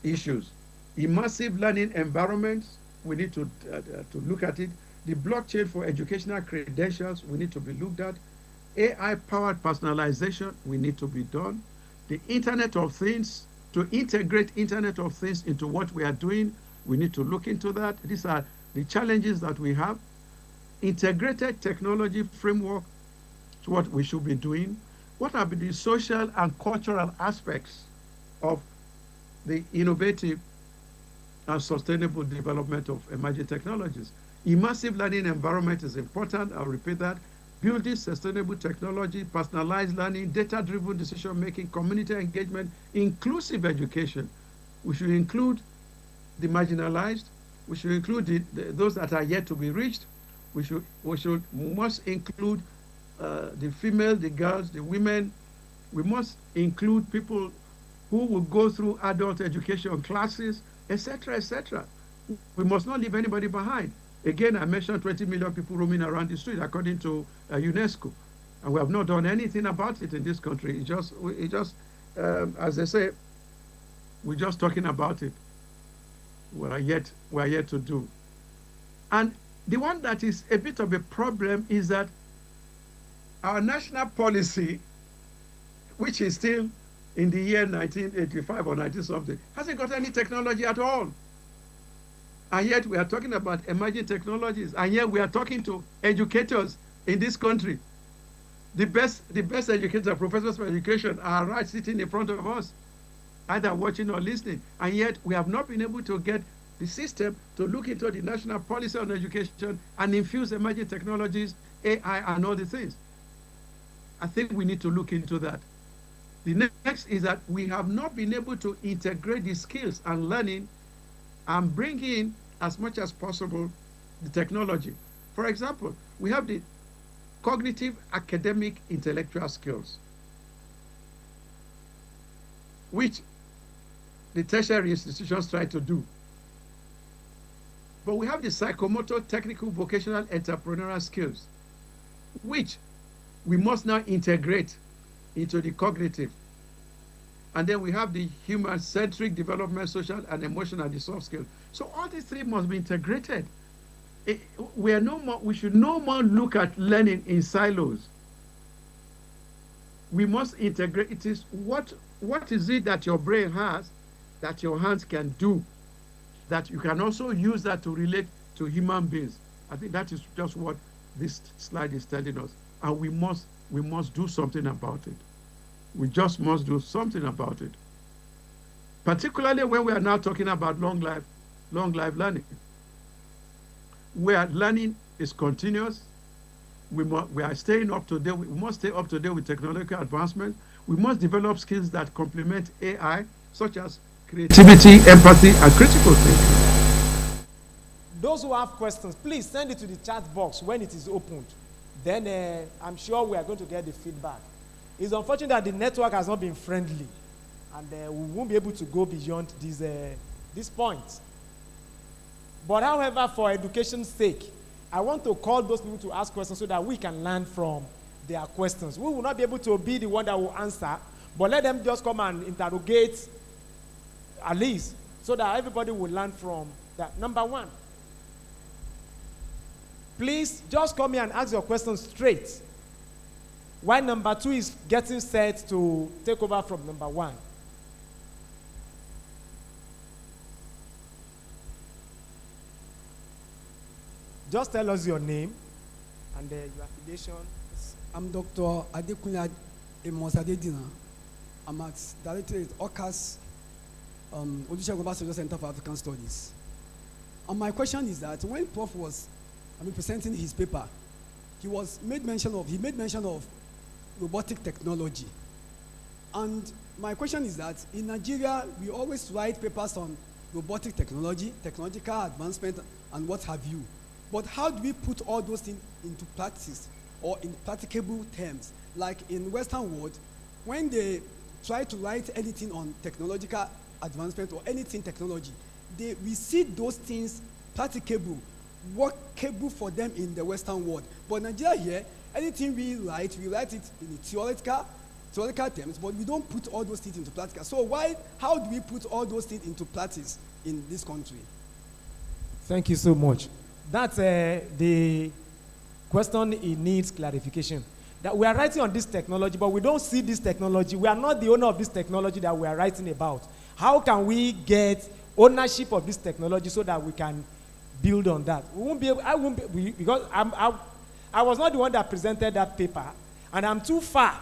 issues? Immersive learning environments, we need to look at it. The blockchain for educational credentials, we need to be looked at. AI-powered personalization, we need to be done. The Internet of Things, to integrate Internet of Things into what we are doing, we need to look into that. These are the challenges that we have. Integrated technology framework is what we should be doing. What are the social and cultural aspects of the innovative and sustainable development of emerging technologies? Immersive learning environment is important. I'll repeat that. Building sustainable technology, personalized learning, data-driven decision-making, community engagement, inclusive education. We should include the marginalized. We should include those that are yet to be reached. We must include the female, the girls, the women. We must include people who will go through adult education classes, etc., etc. We must not leave anybody behind. Again, I mentioned 20 million people roaming around the street according to UNESCO, and we have not done anything about it in this country. As they say, we're just talking about it. We are yet to do. And the one that is a bit of a problem is that our national policy, which is still in the year 1985 or 19-something, hasn't got any technology at all. And yet we are talking about emerging technologies, and yet we are talking to educators in this country. The best educators, professors of education are right sitting in front of us, either watching or listening, and yet we have not been able to get the system to look into the national policy on education and infuse emerging technologies, AI, and all the things. I think we need to look into that. The next is that we have not been able to integrate the skills and learning and bring in, as much as possible, the technology. For example, we have the cognitive, academic, intellectual skills, which the tertiary institutions try to do. But we have the psychomotor, technical, vocational, entrepreneurial skills, which we must now integrate into the cognitive. And then we have the human-centric development, social and emotional, the soft skills. So all these three must be integrated. We should no more look at learning in silos. We must integrate. It is what is it that your brain has that your hands can do, that you can also use that to relate to human beings. I think that is just what this slide is telling us. And we must do something about it. We just must do something about it. Particularly when we are now talking about long life learning, where learning is continuous. We are staying up to date. We must stay up to date with technological advancement. We must develop skills that complement AI, such as creativity, empathy, and critical thinking. Those who have questions, please send it to the chat box when it is opened. Then I'm sure we are going to get the feedback. It's unfortunate that the network has not been friendly, and we won't be able to go beyond this point. But however, for education's sake, I want to call those people to ask questions so that we can learn from their questions. We will not be able to be the one that will answer, but let them just come and interrogate at least, so that everybody will learn from that. Number one, please just come here and ask your questions straight, while number two is getting set to take over from number one. Just tell us your name and your affiliation. I'm Dr. Adekunle Emosadedina. I'm at Director at OCAS, Olugbemiro Jegede Center for African Studies. And my question is that when Prof was presenting his paper, he made mention of robotic technology. And my question is that in Nigeria, we always write papers on robotic technology, technological advancement, and what have you. But how do we put all those things into practice or in practicable terms? Like in Western world, when they try to write anything on technological advancement or anything technology, we see those things practicable, workable for them in the Western world. But Nigeria here, anything we write it in theoretical terms, but we don't put all those things into practical. So how do we put all those things into practice in this country? Thank you so much. That's the question. It needs clarification. That we are writing on this technology, but we don't see this technology. We are not the owner of this technology that we are writing about. How can we get ownership of this technology so that we can build on that? We won't be able, I won't be, because I was not the one that presented that paper, and I'm too far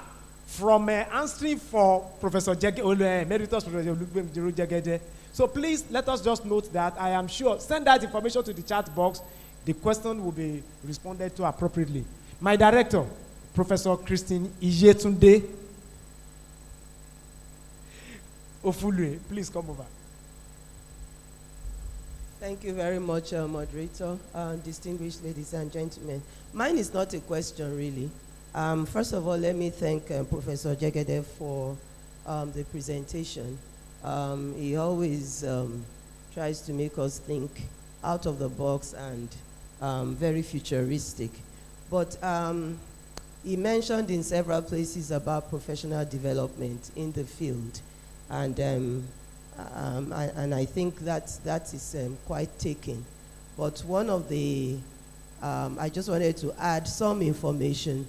from answering for Professor Jegede, Emeritus Prof. Olugbemiro Jegede. So please let us just note that. I am sure. Send that information to the chat box. the question will be responded to appropriately. My director, Professor Christine Ijetunde Ofulue, please come over. Thank you very much, moderator, distinguished ladies and gentlemen. Mine is not a question, really. First of all, let me thank Professor Jegede for the presentation. He always tries to make us think out of the box and very futuristic. But he mentioned in several places about professional development in the field. And I think that is quite taken. But one of the, I just wanted to add some information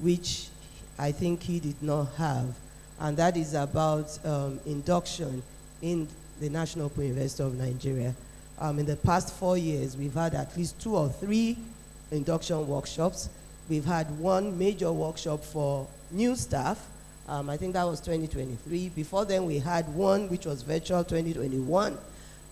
which I think he did not have, and that is about induction in the National Open University of Nigeria. In the past 4 years, we've had at least 2 or 3 induction workshops. We've had one major workshop for new staff. I think that was 2023. Before then, we had one which was virtual 2021.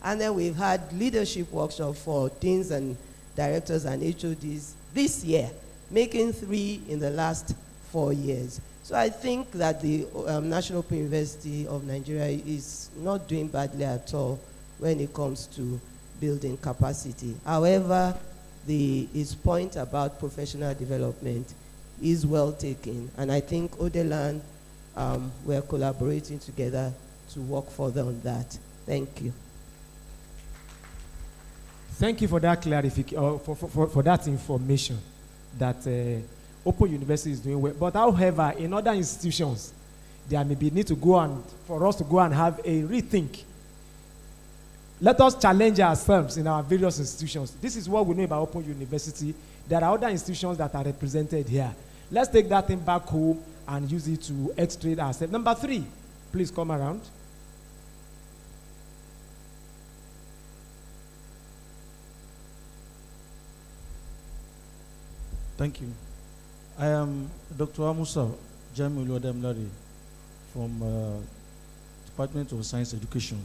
And then we've had leadership workshop for deans and directors and HODs this year, making 3 in the last 4 years. So I think that the National Open University of Nigeria is not doing badly at all when it comes to building capacity. However, his point about professional development is well taken. And I think Odelan, we're collaborating together to work further on that. Thank you. Thank you for that clarification, for that information that Open University is doing well. But however, in other institutions, there may be need to go and, for us to go and have a rethink. Let us challenge ourselves in our various institutions. This is what we know about Open University. There are other institutions that are represented here. Let's take that thing back home and use it to extract ourselves. Number 3, please come around. Thank you. I am Dr. Amusa Jamiu Olugbemiro from Department of Science Education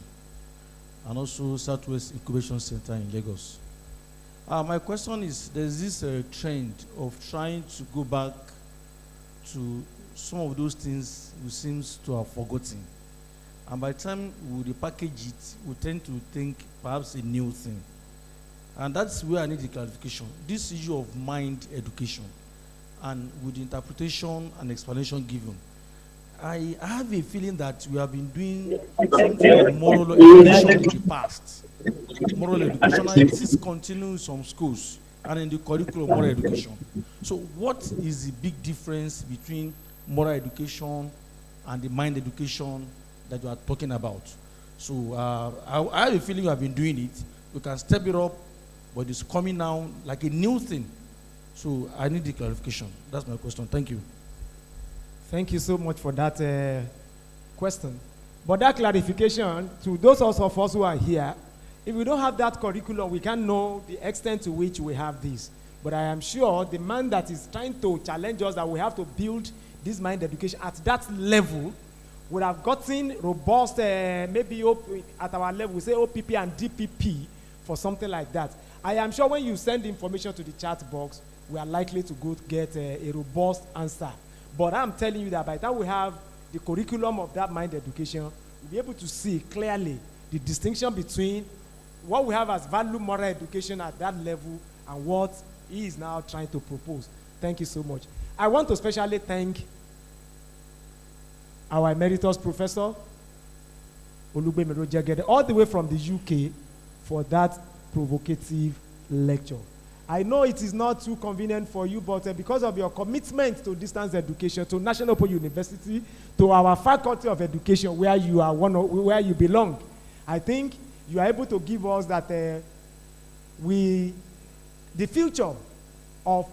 and also Southwest Incubation Center in Lagos. My question is, there's this trend of trying to go back to some of those things we seem to have forgotten. And by the time we repackage it, we tend to think perhaps a new thing. And that's where I need the clarification. This issue of mind education and with the interpretation and explanation given, I have a feeling that we have been doing something of moral education in the past. Moral education, and this is continuing in some schools and in the curriculum of moral education. So what is the big difference between moral education and the mind education that you are talking about? So I have a feeling you have been doing it. You can step it up, but it's coming now like a new thing. So I need the clarification. That's my question. Thank you. Thank you so much for that question. But that clarification, to those of us who are here, if we don't have that curriculum, we can't know the extent to which we have this. But I am sure the man that is trying to challenge us that we have to build this mind education at that level would have gotten robust, maybe at our level, we say OPP and DPP for something like that. I am sure when you send information to the chat box, we are likely to go get a robust answer. But I'm telling you that by the time we have the curriculum of that mind education, we'll be able to see clearly the distinction between what we have as value moral education at that level and what he is now trying to propose. Thank you so much. I want to especially thank our Emeritus Professor Olugbemiro Jegede, all the way from the UK, for that provocative lecture. I know it is not too convenient for you, but because of your commitment to distance education, to National Open University, to our Faculty of Education, where you are where you belong, I think you are able to give us that the future of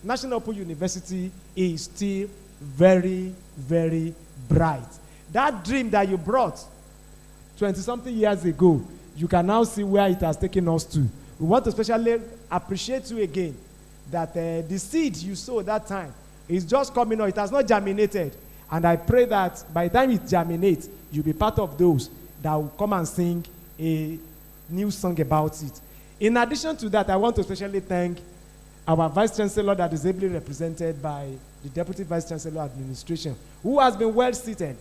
National Open University is still very, very bright. That dream that you brought 20-something years ago, you can now see where it has taken us to. We want to especially appreciate you again that the seed you sowed that time is just coming on. It has not germinated. And I pray that by the time it germinates, you'll be part of those that will come and sing a new song about it. In addition to that, I want to especially thank our Vice-Chancellor that is ably represented by the Deputy Vice-Chancellor Administration, who has been well seated.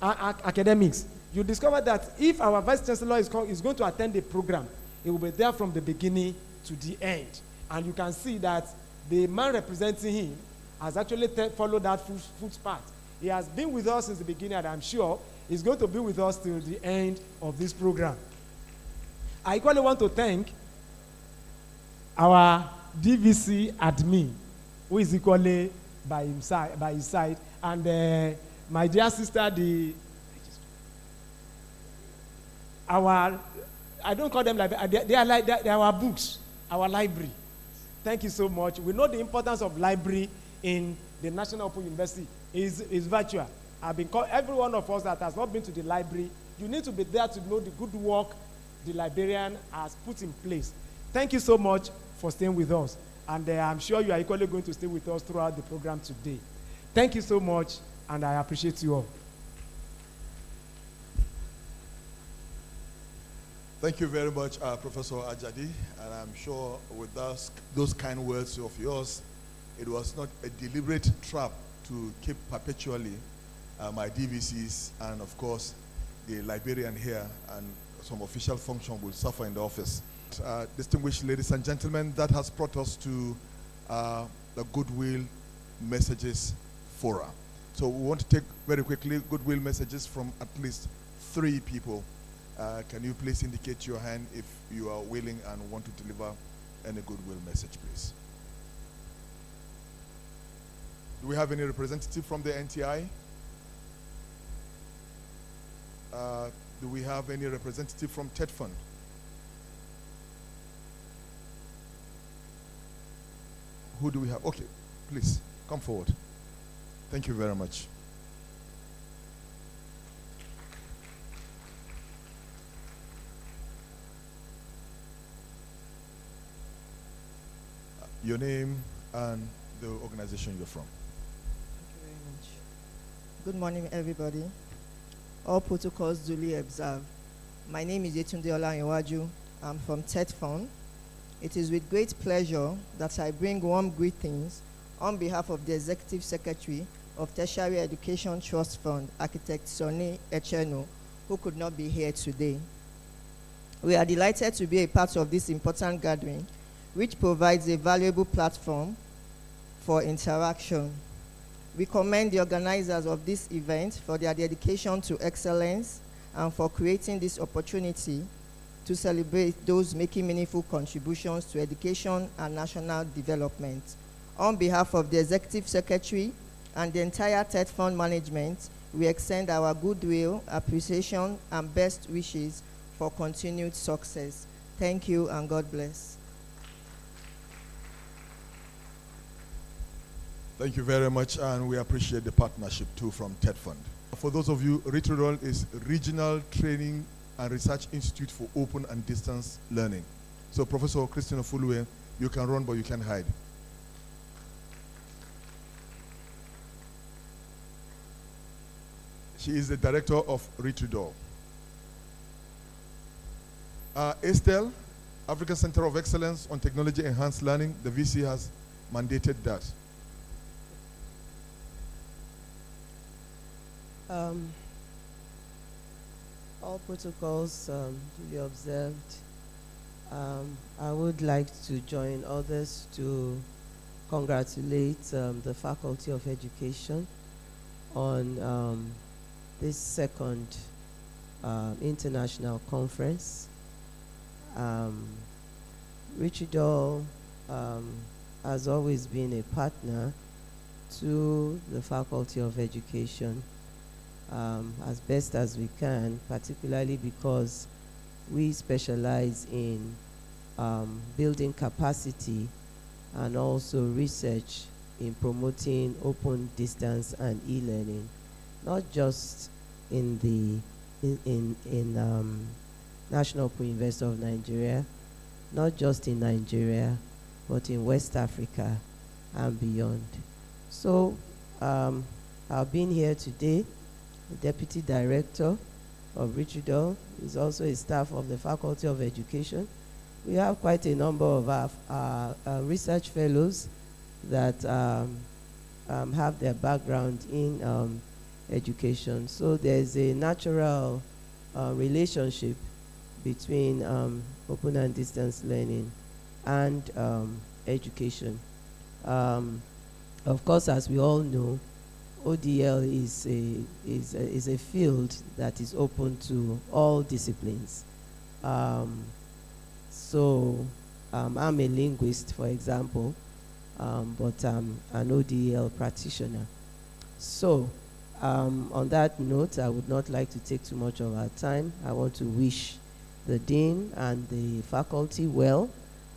Academics, you discover that if our Vice-Chancellor is going to attend the program, he will be there from the beginning to the end. And you can see that the man representing him has actually followed that footpath. He has been with us since the beginning, and I'm sure he's going to be with us till the end of this program. I equally want to thank our DVC admin, who is equally by his side, and my dear sister, I don't call them library, they are our books, our library. Thank you so much. We know the importance of library in the National Open University is virtual. Every one of us that has not been to the library, you need to be there to know the good work the librarian has put in place. Thank you so much for staying with us. And I'm sure you are equally going to stay with us throughout the program today. Thank you so much, and I appreciate you all. Thank you very much, Professor Ajadi. And I'm sure with those kind words of yours, it was not a deliberate trap to keep perpetually my DVCs and, of course, the librarian here and some official function will suffer in the office. Distinguished ladies and gentlemen, that has brought us to the Goodwill Messages Forum. So we want to take very quickly goodwill messages from at least 3 people. Can you please indicate your hand if you are willing and want to deliver any goodwill message, please? Do we have any representative from the NTI? Do we have any representative from TED Fund? Who do we have? Okay, please, come forward. Thank you very much. Your name and the organization you're from. Thank you very much. Good morning, everybody. All protocols duly observed. My name is Yetunde Olaniwaju. I'm from TED Fund. It is with great pleasure that I bring warm greetings on behalf of the Executive Secretary of Tertiary Education Trust Fund, Architect Sonny Echeno, who could not be here today. We are delighted to be a part of this important gathering, which provides a valuable platform for interaction. We commend the organizers of this event for their dedication to excellence and for creating this opportunity to celebrate those making meaningful contributions to education and national development. On behalf of the Executive Secretary and the entire TED Fund management, we extend our goodwill, appreciation, and best wishes for continued success. Thank you and God bless. Thank you very much, and we appreciate the partnership too from TED Fund. For those of you, RITRODOL is Regional Training and Research Institute for Open and Distance Learning. So Professor Christina Fulwe, you can run but you can hide. She is the director of RITRODOL. Estelle, African Center of Excellence on Technology Enhanced Learning, the VC has mandated that. All protocols duly observed. I would like to join others to congratulate the Faculty of Education on this second international conference. Richard has always been a partner to the Faculty of Education as best as we can, particularly because we specialize in building capacity and also research in promoting open distance and e-learning, not just in the National Open University of Nigeria, not just in Nigeria, but in West Africa and beyond. So I've been here today. The Deputy Director of RITRODOL is also a staff of the Faculty of Education. we have quite a number of our research fellows that have their background in education. So there's a natural relationship between open and distance learning and education. Of course, as we all know, ODL is a field that is open to all disciplines. So I'm a linguist, for example, but I'm an ODL practitioner. So on that note, I would not like to take too much of our time. I want to wish the Dean and the faculty well,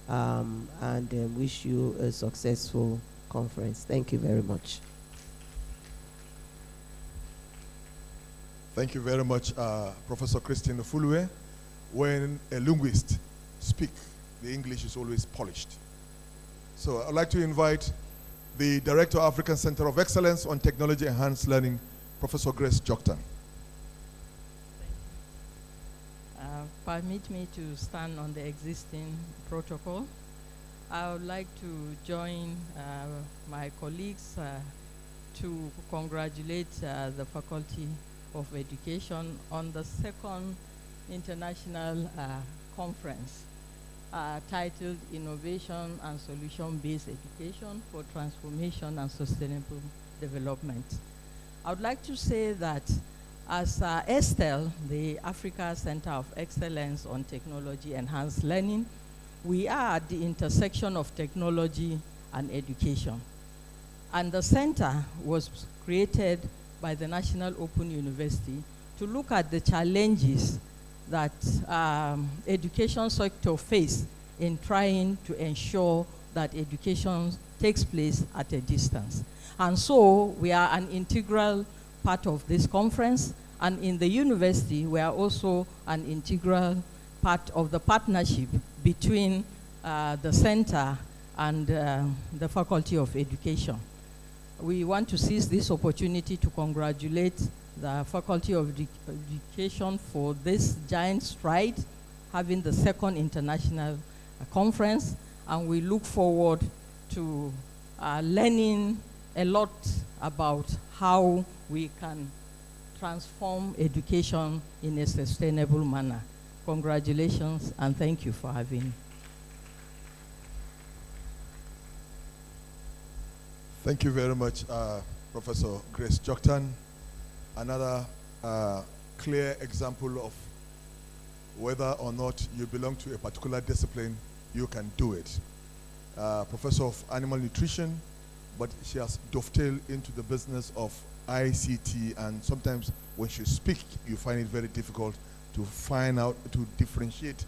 and wish you a successful conference. Thank you very much. Thank you very much, Professor Christine Fulwe. When a linguist speaks, the English is always polished. So I'd like to invite the Director of African Center of Excellence on Technology Enhanced Learning, Professor Grace Joktan. Permit me to stand on the existing protocol. I would like to join my colleagues to congratulate the Faculty of Education on the second international conference titled Innovation and Solution-Based Education for Transformation and Sustainable Development. I would like to say that as Estel, the Africa Center of Excellence on Technology Enhanced Learning, we are at the intersection of technology and education. And the center was created by the National Open University to look at the challenges that education sector face in trying to ensure that education takes place at a distance. And so we are an integral part of this conference, and in the university we are also an integral part of the partnership between the center and the Faculty of Education. We want to seize this opportunity to congratulate the Faculty of Education for this giant stride, having the second international conference, and we look forward to learning a lot about how we can transform education in a sustainable manner. Congratulations, and thank you for having me. Thank you very much, Professor Grace Joktan. Another clear example of whether or not you belong to a particular discipline, you can do it. Professor of Animal Nutrition, but she has dovetailed into the business of ICT, and sometimes when she speaks, you find it very difficult to find out, to differentiate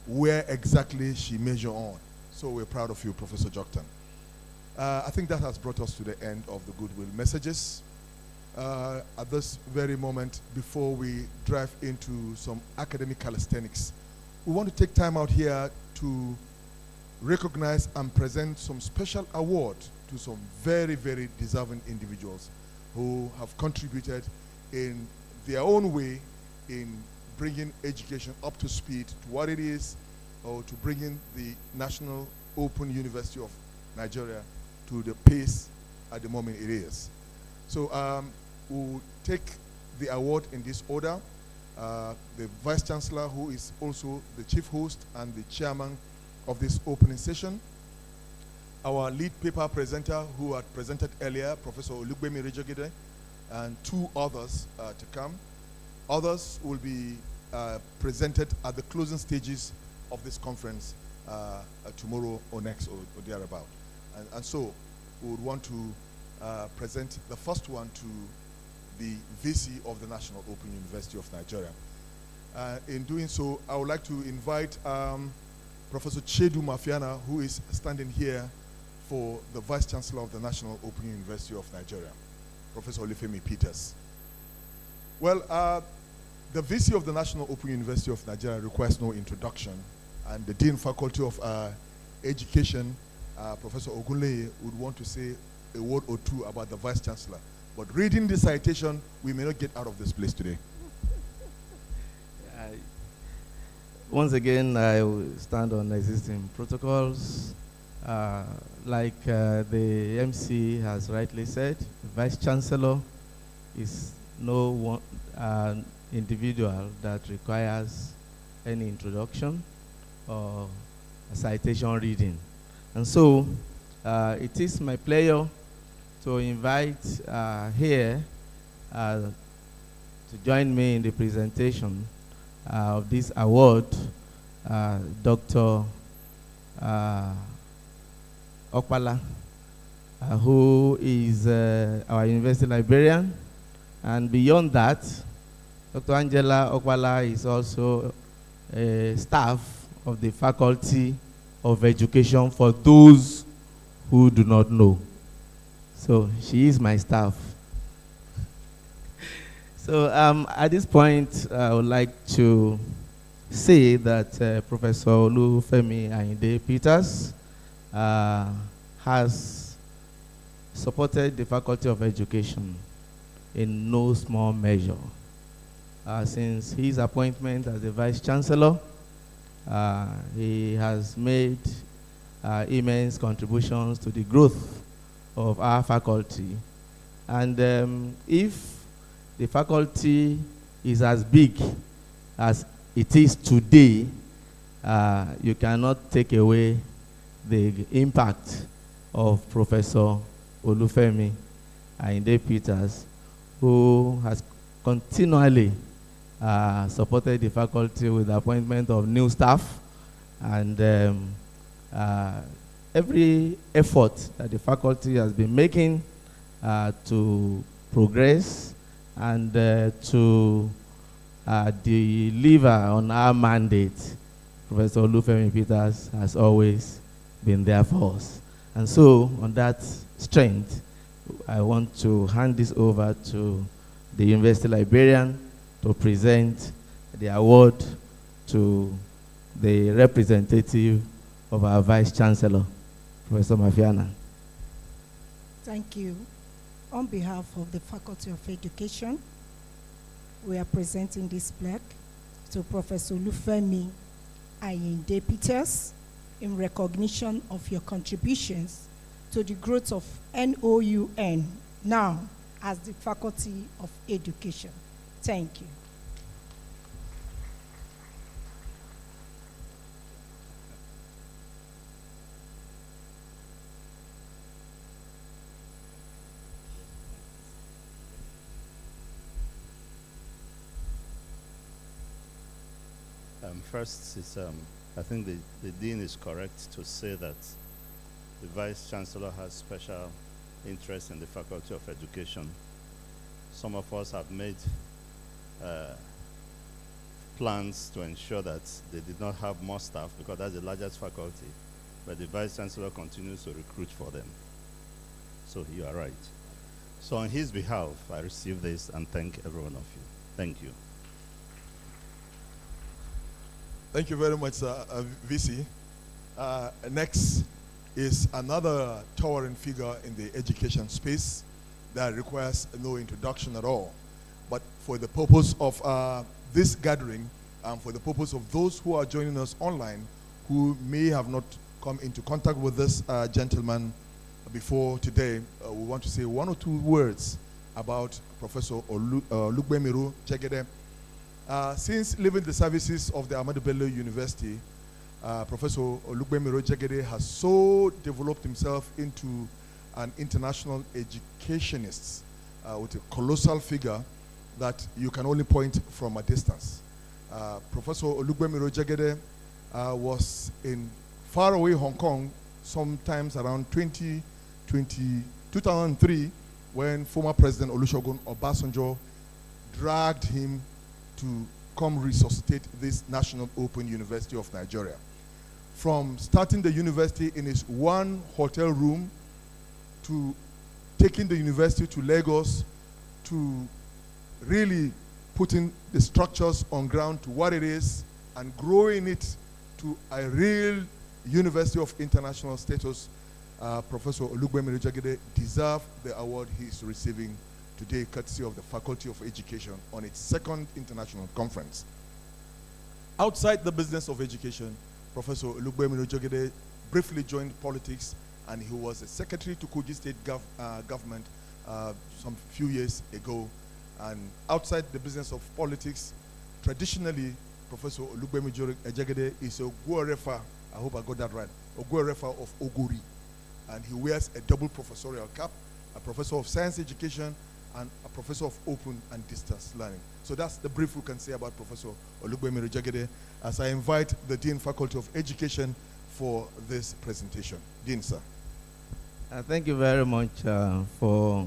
where exactly she measures on. So we're proud of you, Professor Joktan. I think that has brought us to the end of the goodwill messages. At this very moment, before we drive into some academic calisthenics, we want to take time out here to recognize and present some special award to some very, very deserving individuals who have contributed in their own way in bringing education up to speed to what it is, or to bringing the National Open University of Nigeria to the pace at the moment it is. So we'll take the award in this order. The Vice-Chancellor, who is also the chief host and the chairman of this opening session. Our lead paper presenter, who had presented earlier, Professor Olugbemiro Jegede, and two others to come. Others will be presented at the closing stages of this conference tomorrow or next or thereabout. And so we would want to present the first one to the VC of the National Open University of Nigeria. In doing so, I would like to invite Professor Chedu Mafiana, who is standing here for the Vice-Chancellor of the National Open University of Nigeria, Professor Olufemi Peters. Well, the VC of the National Open University of Nigeria requires no introduction, and the Dean Faculty of Education, Professor Ogunleye, would want to say a word or two about the Vice-Chancellor. But reading the citation, we may not get out of this place today. once again, I will stand on existing protocols. Like the MC has rightly said, the Vice-Chancellor is no one individual that requires any introduction or a citation reading. And so it is my pleasure to invite here to join me in the presentation of this award, Dr. Okpala, who is our university librarian. And beyond that, Dr. Angela Okpala is also a staff of the Faculty of Education for those who do not know. So she is my staff. So at this point, I would like to say that Professor Olufemi Ayinde Peters has supported the Faculty of Education in no small measure. Since his appointment as the Vice-Chancellor, he has made immense contributions to the growth of our faculty. And if the faculty is as big as it is today, you cannot take away the impact of Professor Olufemi Ayinde Peters, who has continually supported the faculty with the appointment of new staff and every effort that the faculty has been making to progress and to deliver on our mandate. Professor Olufemi Peters has always been there for us. And so, on that strength, I want to hand this over to the university librarian to present the award to the representative of our Vice-Chancellor, Professor Mafiana. Thank you. On behalf of the Faculty of Education, we are presenting this plaque to Professor Olufemi Ayinde Peters in recognition of your contributions to the growth of NOUN, now as the Faculty of Education. Thank you. First, I think the Dean is correct to say that the Vice-Chancellor has special interest in the Faculty of Education. Some of us have made plans to ensure that they did not have more staff because that's the largest faculty, but the Vice-Chancellor continues to recruit for them. So you are right. So on his behalf, I receive this and thank every one of you. Thank you. Thank you very much, VC. Next is another towering figure in the education space that requires no introduction at all. But for the purpose of this gathering, and for the purpose of those who are joining us online, who may have not come into contact with this gentleman before today, we want to say one or two words about Professor Olugbemiro Jegede. Since leaving the services of the Ahmadu Bello University, Professor Olugbemiro Jegede has so developed himself into an international educationist with a colossal figure that you can only point from a distance. Professor Olugbemiro Jegede was in faraway Hong Kong sometimes around 2003 when former President Olusegun Obasanjo dragged him to come resuscitate this National Open University of Nigeria. From starting the university in its one hotel room to taking the university to Lagos to really putting the structures on ground to what it is and growing it to a real university of international status, Professor Olugbemiro Jegede deserves the award he is receiving today, courtesy of the Faculty of Education on its second international conference. outside the business of education, Professor Olugbemiro Jegede briefly joined politics, and he was a secretary to Kogi State government some few years ago. And outside the business of politics, traditionally, Professor Olugbemiro Jegede is a Ogworefa, I hope I got that right, Ogworefa of Oguri. And he wears a double professorial cap, a professor of science education and a professor of open and distance learning. So that's the brief we can say about Professor Olugbemiro Jegede, as I invite the Dean, Faculty of Education, for this presentation. Dean, sir. Thank you very much for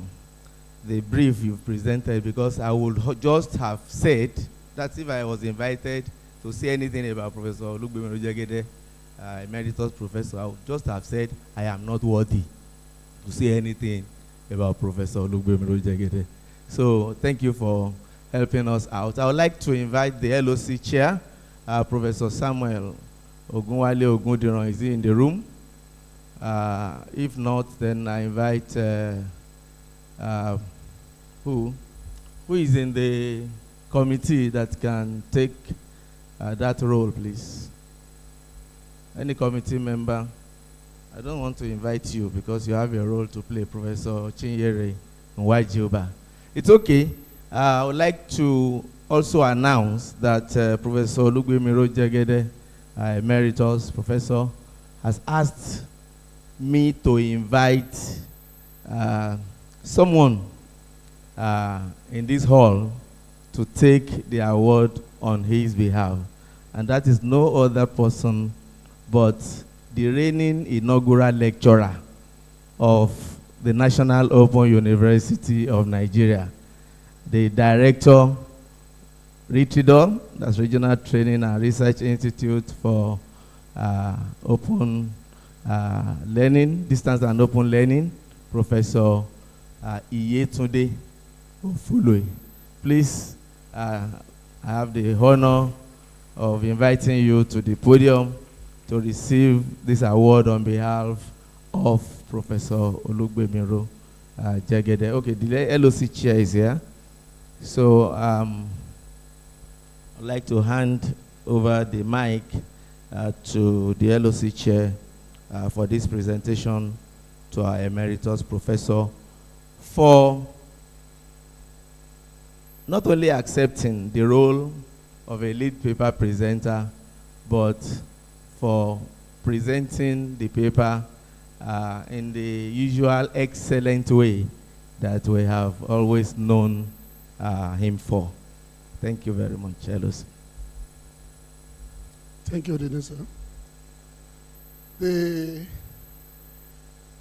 the brief you've presented, because I would just have said that if I was invited to say anything about Professor Olugbemiro Jegede, Emeritus Professor, I would just have said I am not worthy to say anything about Professor Olugbemiro Jegede. So thank you for helping us out. I would like to invite the LOC chair, Professor Samuel Ogunwale Ogundiran. Is he in the room? If not, then I invite who is in the committee that can take that role, please? Any committee member? I don't want to invite you because you have a role to play, Professor Chinyere Nwajiuba. It's okay. I would like to also announce that Professor Olugbemiro Jegede, Emeritus Professor, has asked me to invite someone in this hall to take the award on his behalf. And that is no other person but the reigning inaugural lecturer of the National Open University of Nigeria, the director, RITIDOR, that's Regional Training and Research Institute for Open Learning, Distance and Open Learning, Professor Iyetunde Ofulue. Please, I have the honor of inviting you to the podium to receive this award on behalf of Professor Olugbemiro Jegede. Okay, the LOC chair is here. So I'd like to hand over the mic to the LOC chair for this presentation to our Emeritus Professor for not only accepting the role of a lead paper presenter, but for presenting the paper in the usual excellent way that we have always known him for. Thank you very much, LOC. Thank you, Denisa. The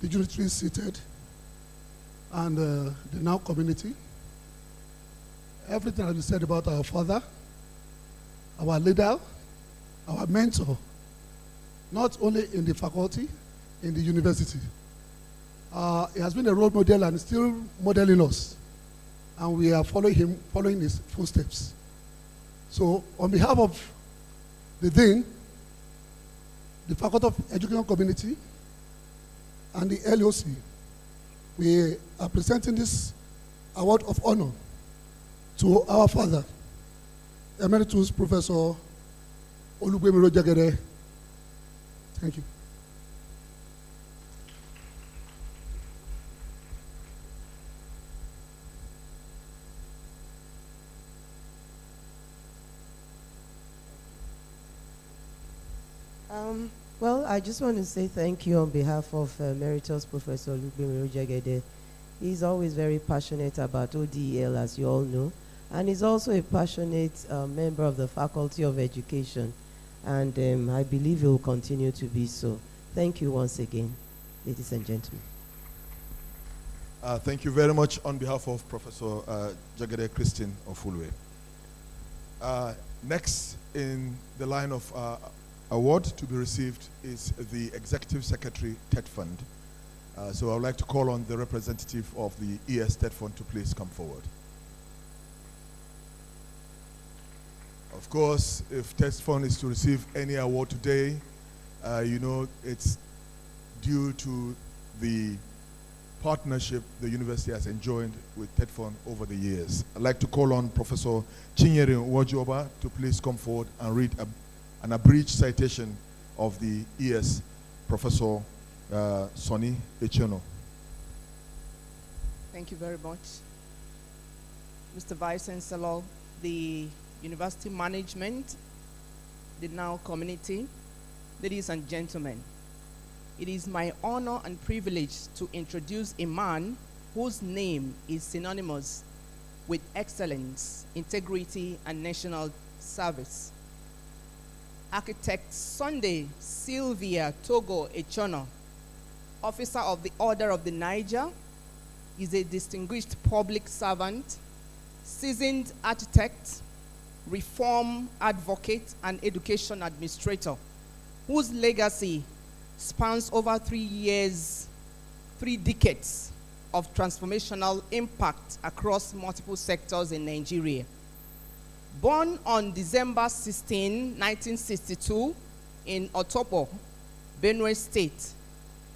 dignitary is seated, and the NOUN community. Everything has been said about our father, our leader, our mentor, not only in the faculty, in the university. He has been a role model and still modeling us. And we are following his footsteps. So on behalf of the Dean, the Faculty of Education community, and the LOC, we are presenting this award of honor to our father, Emeritus Professor Olugbemiro Jegede. Thank you. Well, I just want to say thank you on behalf of Emeritus Professor Olugbemiro Jegede. He's always very passionate about ODEL, as you all know, and he's also a passionate member of the Faculty of Education, and I believe he will continue to be so. Thank you once again, ladies and gentlemen. Thank you very much on behalf of Professor Jegede Christine Ofulue. Next in the line of award to be received is the Executive Secretary, TED Fund. So I would like to call on the representative of the ES TED Fund to please come forward. Of course, if TED Fund is to receive any award today, you know, it's due to the partnership the university has enjoyed with TEDFund over the years. I'd like to call on Professor Chinyere Nwojuoba to please come forward and read an abridged citation of the ES Professor Sonny Echono. Thank you very much. Mr. Vice-Chancellor, the university management, the NOUN community, ladies and gentlemen, it is my honor and privilege to introduce a man whose name is synonymous with excellence, integrity, and national service. Architect Sunday Sylvia Togo Echono, officer of the Order of the Niger, is a distinguished public servant, seasoned architect, reform advocate, and education administrator, whose legacy spans over 3 decades of transformational impact across multiple sectors in Nigeria. Born on December 16, 1962, in Otopo, Benue State,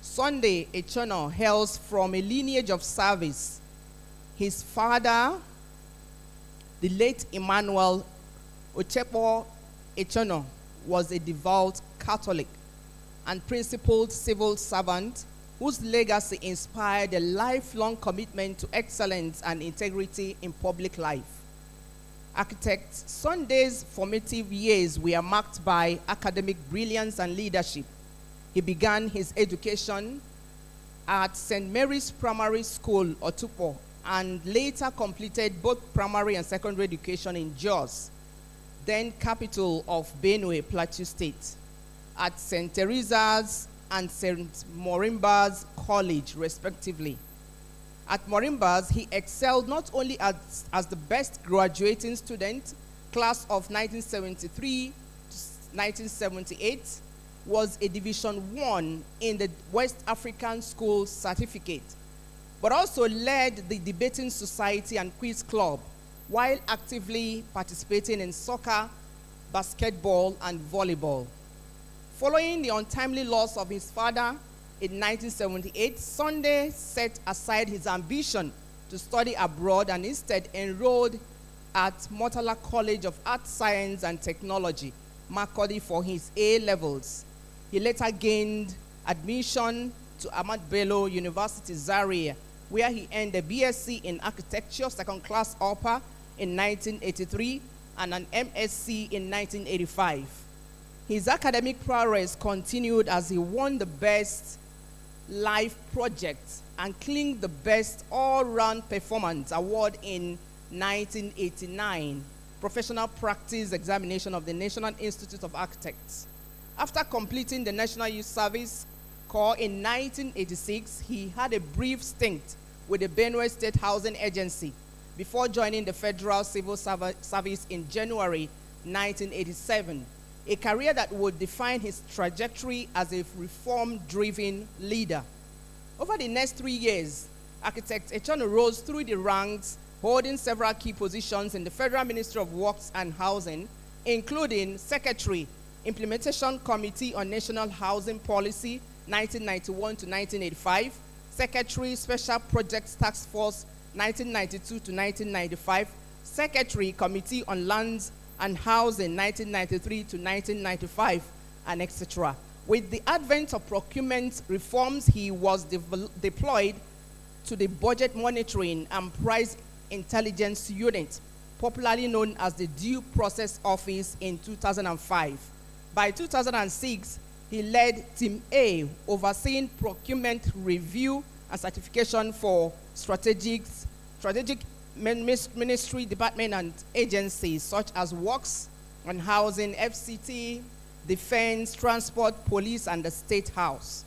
Sunday Echono hails from a lineage of service. His father, the late Emmanuel Ochepo Echono, was a devout Catholic and principled civil servant whose legacy inspired a lifelong commitment to excellence and integrity in public life. Architect Sunday's formative years were marked by academic brilliance and leadership. He began his education at St. Mary's Primary School, Otupo, and later completed both primary and secondary education in Jos, then capital of Benue, Plateau State, at St. Teresa's and St. Morimba's College, respectively. At Morimba's, he excelled not only as the best graduating student, class of 1973 to 1978, was a Division I in the West African School Certificate, but also led the Debating Society and Quiz Club, while actively participating in soccer, basketball, and volleyball. Following the untimely loss of his father in 1978, Sunday set aside his ambition to study abroad and instead enrolled at Murtala College of Art, Science, and Technology, Makurdi, for his A-levels. He later gained admission to Ahmad Bello University, Zaria, where he earned a BSc in Architecture, second class upper, in 1983, and an MSc in 1985. His academic prowess continued as he won the Best Life Project and claimed the Best All-Round Performance Award in 1989, Professional Practice Examination of the National Institute of Architects. After completing the National Youth Service Corps in 1986, he had a brief stint with the Benue State Housing Agency before joining the Federal Civil Service in January 1987, a career that would define his trajectory as a reform-driven leader. Over the next 3 years, Architect Echono rose through the ranks, holding several key positions in the Federal Ministry of Works and Housing, including Secretary, Implementation Committee on National Housing Policy, 1991 to 1985, Secretary, Special Projects Task Force, 1992 to 1995, Secretary, Committee on Lands and Housing, 1993 to 1995, and etc. With the advent of procurement reforms, he was deployed to the Budget Monitoring and Price Intelligence Unit, popularly known as the Due Process Office, in 2005. By 2006, he led Team A, overseeing procurement review and certification for strategic ministry, department, and agencies such as Works and Housing, FCT, Defense, Transport, Police, and the State House.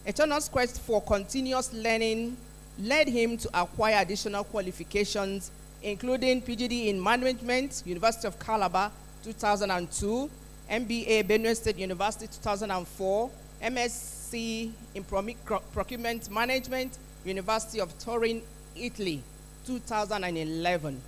Echono's quest for continuous learning led him to acquire additional qualifications, including PGD in Management, University of Calabar, 2002, MBA, Benue State University, 2004, MSc in Procurement Management, University of Turin, Italy, 2011.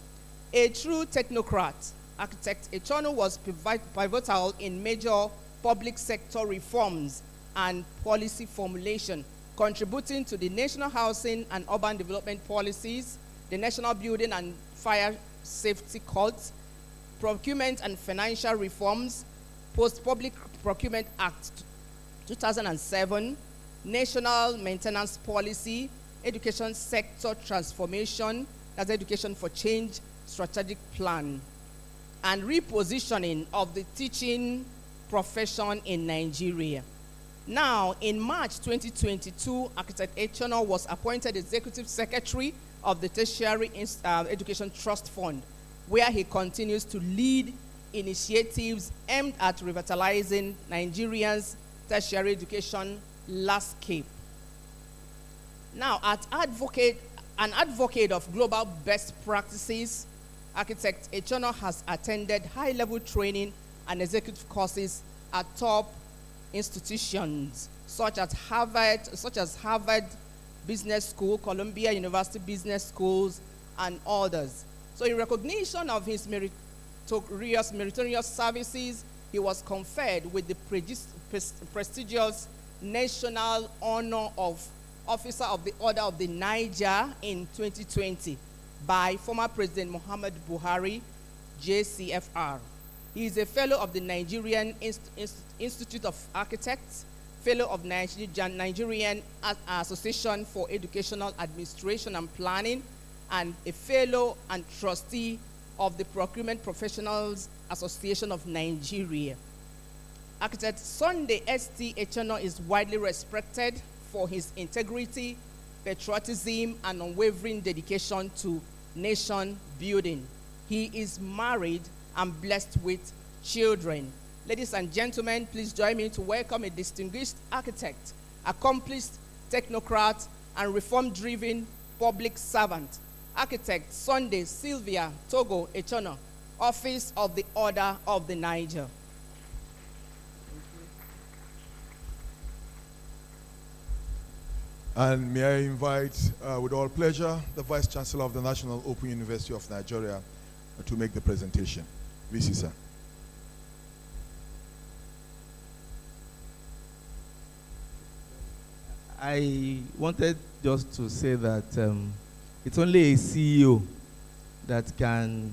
A true technocrat, Architect Echono was pivotal in major public sector reforms and policy formulation, contributing to the national housing and urban development policies, the national building and fire safety codes, procurement and financial reforms, Post-Public Procurement Act 2007, national maintenance policy, education sector transformation, that's education for change strategic plan, and repositioning of the teaching profession in Nigeria. Now, in March 2022, Architect Echono was appointed Executive Secretary of the Tertiary Education Trust Fund, where he continues to lead initiatives aimed at revitalizing Nigeria's tertiary education landscape. Now, an advocate of global best practices, Architect Echono has attended high-level training and executive courses at top institutions such as Harvard Business School, Columbia University Business Schools, and others. So in recognition of his meritorious services, he was conferred with the prestigious national honor of Officer of the Order of the Niger in 2020 by former President Muhammad Buhari, JCFR. He is a fellow of the Nigerian Institute of Architects, fellow of Nigerian Association for Educational Administration and Planning, and a fellow and trustee of the Procurement Professionals Association of Nigeria. Architect Sunday S.T. Echono is widely respected for his integrity, patriotism, and unwavering dedication to nation building. He is married and blessed with children. Ladies and gentlemen, please join me to welcome a distinguished architect, accomplished technocrat, and reform-driven public servant, Architect Sunday Sylvia Togo Echono, Office of the Order of the Niger. And may I invite, with all pleasure, the Vice-Chancellor of the National Open University of Nigeria to make the presentation. VC, sir. I wanted just to say that it's only a CEO that can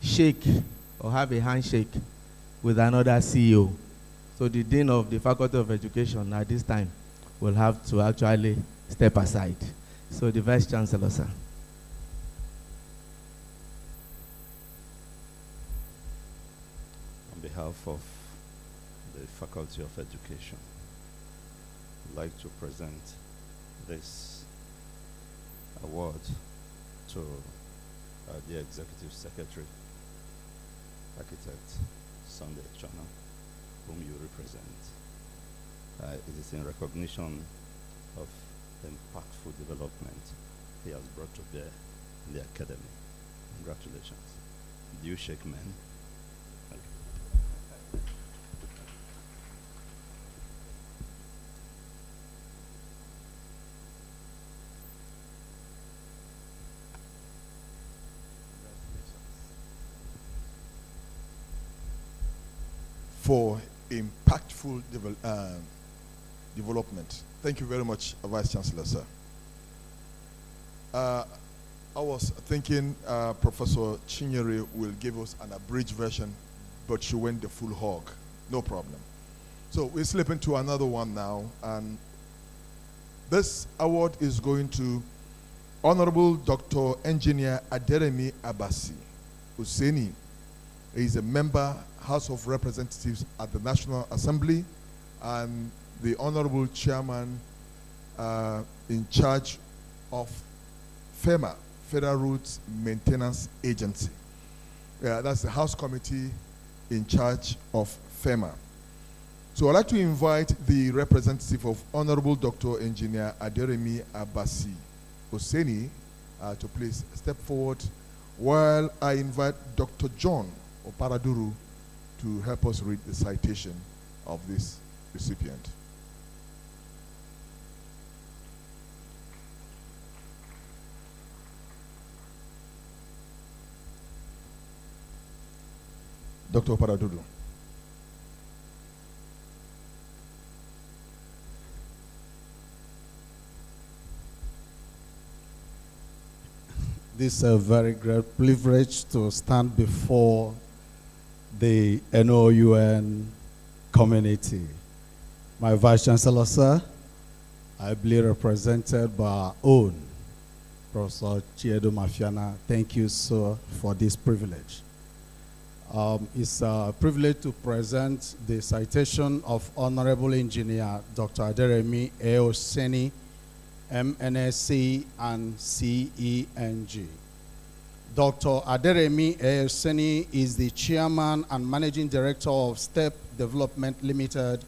shake or have a handshake with another CEO. So the Dean of the Faculty of Education at this time will have to actually step aside. So the Vice-Chancellor, sir. On behalf of the Faculty of Education, I'd like to present this award to the Executive Secretary, Architect Sunday Echono, whom you represent. It is in recognition of the impactful development he has brought to bear in the academy. Congratulations. Do you shake men? For impactful development. Thank you very much, Vice-Chancellor, sir. I was thinking Professor Chinyere will give us an abridged version, but she went the full hog. No problem. So we're slipping to another one now, and this award is going to Honorable Dr. Engineer Aderemi Abasi Husseini. He is a member, House of Representatives at the National Assembly, and the Honorable Chairman in charge of FEMA, Federal Routes Maintenance Agency. That's the House Committee in charge of FEMA. So I'd like to invite the representative of Honorable Dr. Engineer Aderemi Abasi Husseini to please step forward, while I invite Dr. John Oparaduru to help us read the citation of this recipient. Dr. Oparaduru. This is a very great privilege to stand before the NOUN community. My Vice-Chancellor, sir, I believe represented by our own Professor Chiedo Mafiana. Thank you, sir, for this privilege. It's a privilege to present the citation of Honorable Engineer Dr. Aderemi Oseni, MNSC and CENG. Dr. Aderemi Oseni is the Chairman and Managing Director of STEP Development Limited,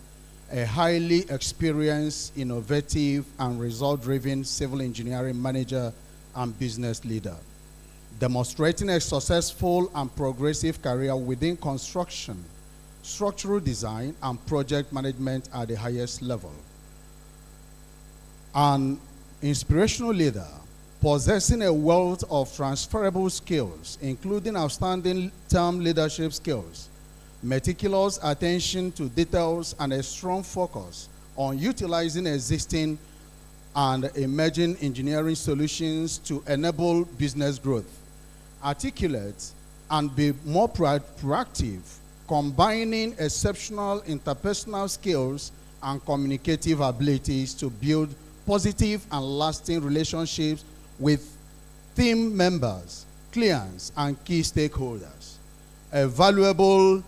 a highly experienced, innovative, and result-driven civil engineering manager and business leader, demonstrating a successful and progressive career within construction, structural design, and project management at the highest level. An inspirational leader possessing a wealth of transferable skills, including outstanding term leadership skills, meticulous attention to details, and a strong focus on utilizing existing and emerging engineering solutions to enable business growth. Articulate and be more proactive, combining exceptional interpersonal skills and communicative abilities to build positive and lasting relationships with team members, clients, and key stakeholders. A valuable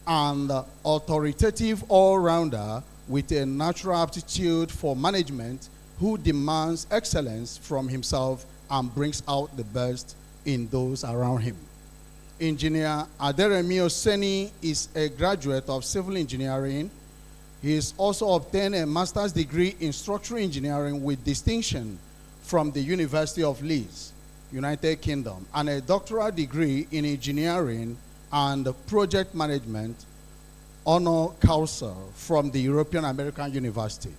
and authoritative all-rounder with a natural aptitude for management who demands excellence from himself and brings out the best in those around him. Engineer Aderemi Oseni is a graduate of civil engineering. He has also obtained a master's degree in structural engineering with distinction from the University of Leeds, United Kingdom, and a doctoral degree in engineering and project management, honor causa from the European American University.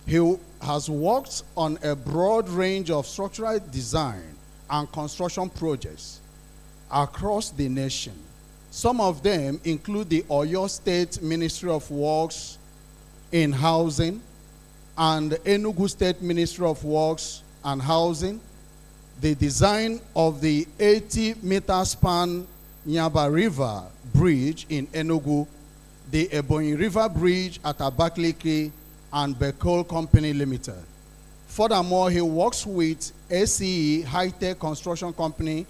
He has worked on a broad range of structural design and construction projects across the nation. Some of them include the Oyo State Ministry of Works in Housing and Enugu State Ministry of Works and Housing, the design of the 80-meter span Nyaba River Bridge in Enugu, the Ebonyi River Bridge at Abakaliki, and Bekol Company Limited. Furthermore, he works with ACE High-Tech Construction Company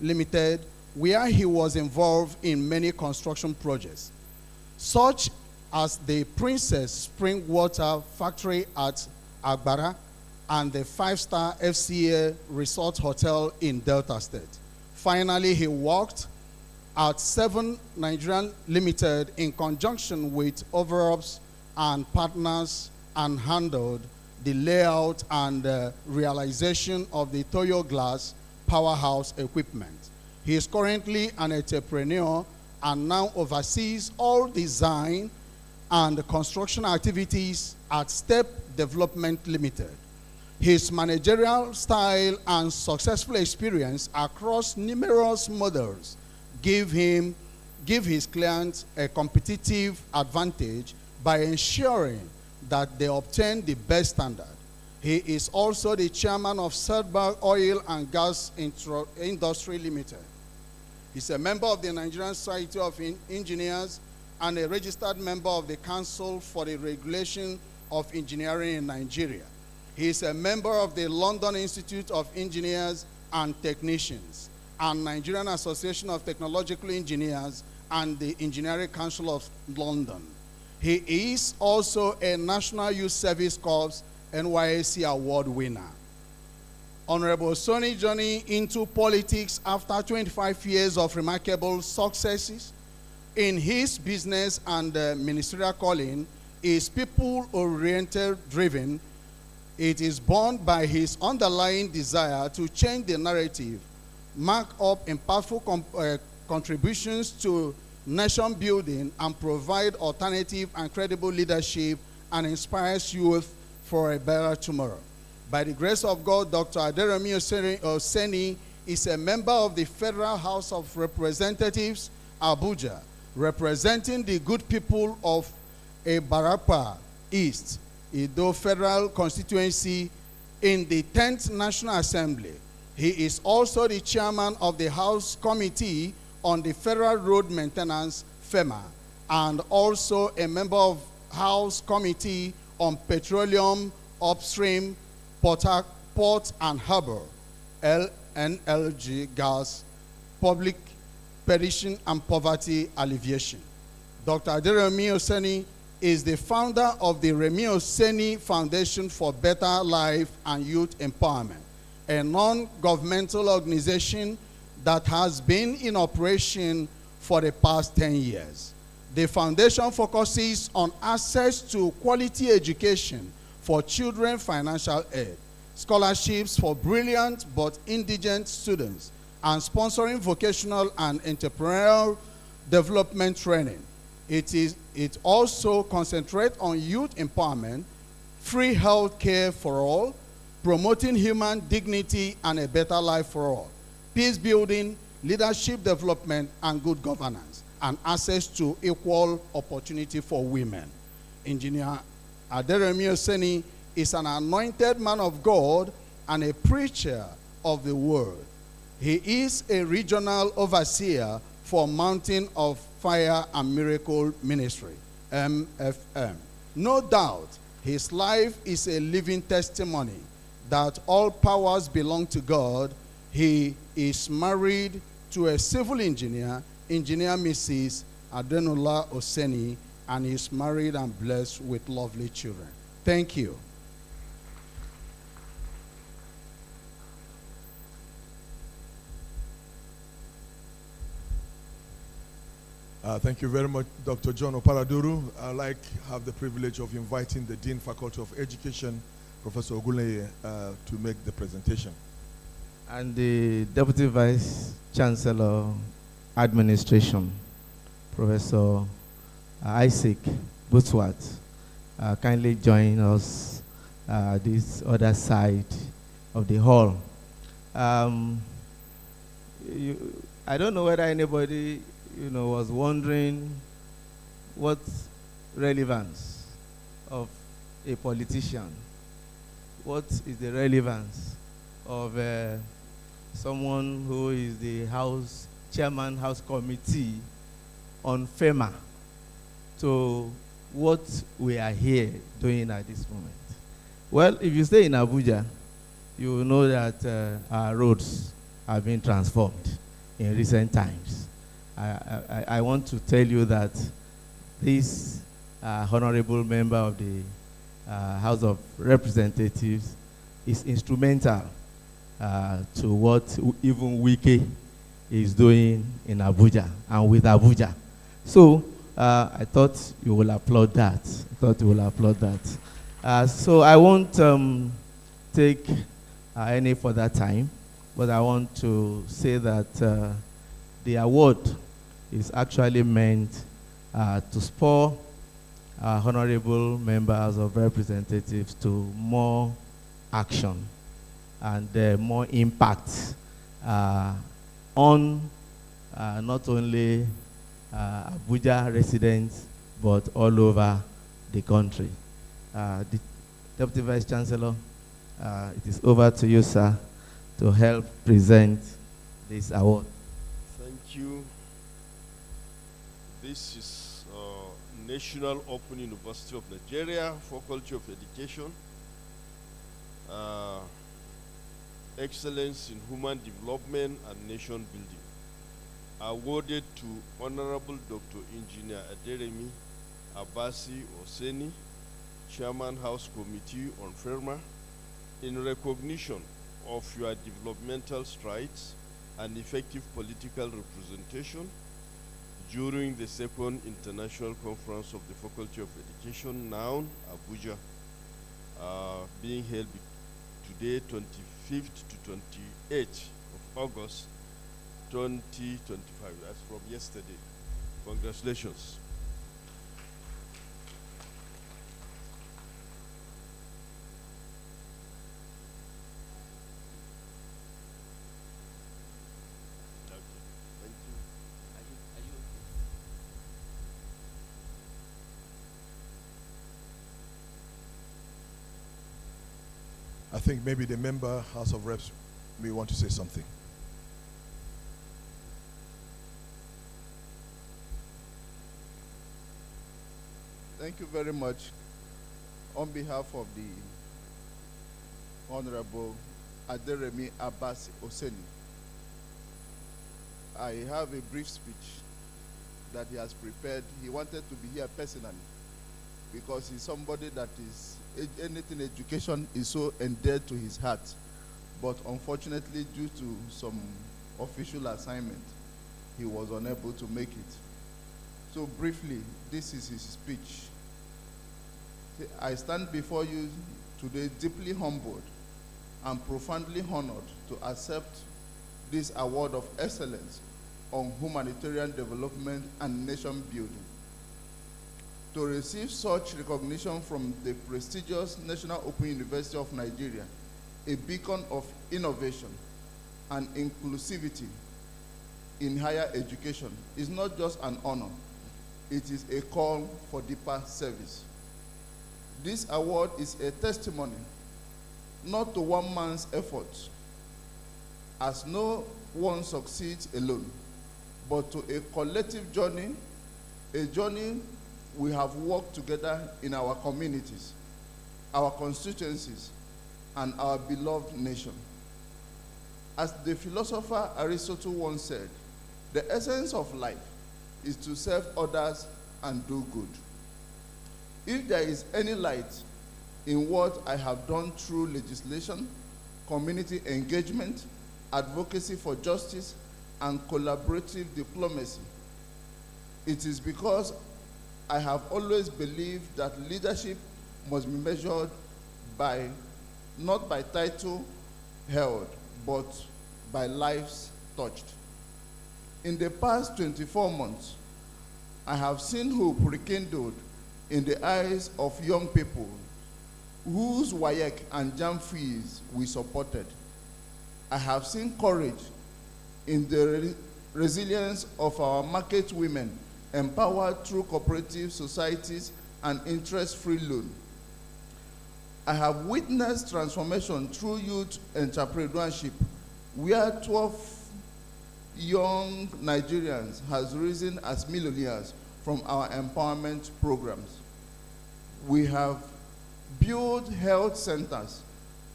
Limited, where he was involved in many construction projects, such as the Princess Spring Water Factory at Agbara and the 5-star FCA Resort Hotel in Delta State. Finally, he worked at 7 Nigerian Limited in conjunction with overups and partners and handled the layout and realization of the Toyo Glass powerhouse equipment. He is currently an entrepreneur and now oversees all design and construction activities at Step Development Limited. His managerial style and successful experience across numerous models give his clients a competitive advantage by ensuring that they obtain the best standard. He is also the chairman of Sedberg Oil and Gas Industry Limited. He's a member of the Nigerian Society of Engineers and a registered member of the Council for the Regulation of Engineering in Nigeria. He is a member of the London Institute of Engineers and Technicians and Nigerian Association of Technological Engineers and the Engineering Council of London. He is also a National Youth Service Corps NYSC Award winner. Honorable Sonny journey into politics after 25 years of remarkable successes in his business and ministerial calling is people-oriented driven. It is born by his underlying desire to change the narrative, mark up impactful contributions to nation building, and provide alternative and credible leadership and inspires youth for a better tomorrow. By the grace of God, Dr. Aderemi Oseni is a member of the Federal House of Representatives, Abuja, representing the good people of Ibarapa East, Edo Federal Constituency in the 10th National Assembly. He is also the chairman of the House Committee on the Federal Road Maintenance, FEMA, and also a member of House Committee on Petroleum, Upstream, Port and Harbor, LNLG, Gas, Public Petition and Poverty Alleviation. Dr. Aderemi Oseni is the founder of the Remi Oseni Foundation for Better Life and Youth Empowerment, a non-governmental organization that has been in operation for the past 10 years. The foundation focuses on access to quality education for children, financial aid, scholarships for brilliant but indigent students, and sponsoring vocational and entrepreneurial development training. It also concentrates on youth empowerment, free health care for all, promoting human dignity and a better life for all, peace building, leadership development, and good governance, and access to equal opportunity for women. Engineer Aderemi Oseni is an anointed man of God and a preacher of the word. He is a regional overseer for Mountain of Fire and Miracle Ministry, MFM. No doubt, his life is a living testimony that all powers belong to God. He is married to a civil engineer, Engineer Mrs. Adenola Oseni, and is married and blessed with lovely children. Thank you. Thank you very much, Dr. John Oparaduru. I'd like to have the privilege of inviting the Dean, Faculty of Education, Professor Ogunleye, to make the presentation. And the Deputy Vice-Chancellor Administration, Professor Isaac Butwat, kindly join us this other side of the hall. I don't know whether anybody was wondering what relevance of a politician, what is the relevance of someone who is the chairman House Committee on FEMA to what we are here doing at this moment. Well, if you stay in Abuja, you will know that our roads have been transformed in recent times. I want to tell you that this honorable member of the House of Representatives is instrumental to what even Wike is doing in Abuja and with Abuja. So I thought you will applaud that. So I won't take any further time, but I want to say that the award is actually meant to spur honorable members of representatives to more action and more impact on not only Abuja residents, but all over the country. The Deputy Vice Chancellor, it is over to you, sir, to help present this award. Thank you. This is National Open University of Nigeria, Faculty of Education, Excellence in Human Development and Nation Building, awarded to Honorable Dr. Engineer Aderemi Abasi Oseni, Chairman House Committee on FEMA, in recognition of your developmental strides and effective political representation during the second International Conference of the Faculty of Education NOUN, Abuja, being held today, 25th to 28th of August, 2025. That's from yesterday. Congratulations. I think maybe the member House of Reps may want to say something. Thank you very much. On behalf of the Honorable Aderemi Abbas Oseni, I have a brief speech that he has prepared. He wanted to be here personally because he's somebody that is, anything education is so endeared to his heart. But unfortunately, due to some official assignment, he was unable to make it. So briefly, this is his speech. I stand before you today deeply humbled and profoundly honored to accept this award of excellence on humanitarian development and nation building. To receive such recognition from the prestigious National Open University of Nigeria, a beacon of innovation and inclusivity in higher education, is not just an honor, it is a call for deeper service. This award is a testimony not to one man's efforts, as no one succeeds alone, but to a collective journey, a journey we have worked together in our communities, our constituencies, and our beloved nation. As the philosopher Aristotle once said, the essence of life is to serve others and do good. If there is any light in what I have done through legislation, community engagement, advocacy for justice, and collaborative diplomacy, it is because I have always believed that leadership must be measured by, not by title held, but by lives touched. In the past 24 months, I have seen hope rekindled in the eyes of young people whose WAEC and JAM fees we supported. I have seen courage in the resilience of our market women empowered through cooperative societies and interest-free loan. I have witnessed transformation through youth entrepreneurship, where 12 young Nigerians has risen as millionaires from our empowerment programs. We have built health centers,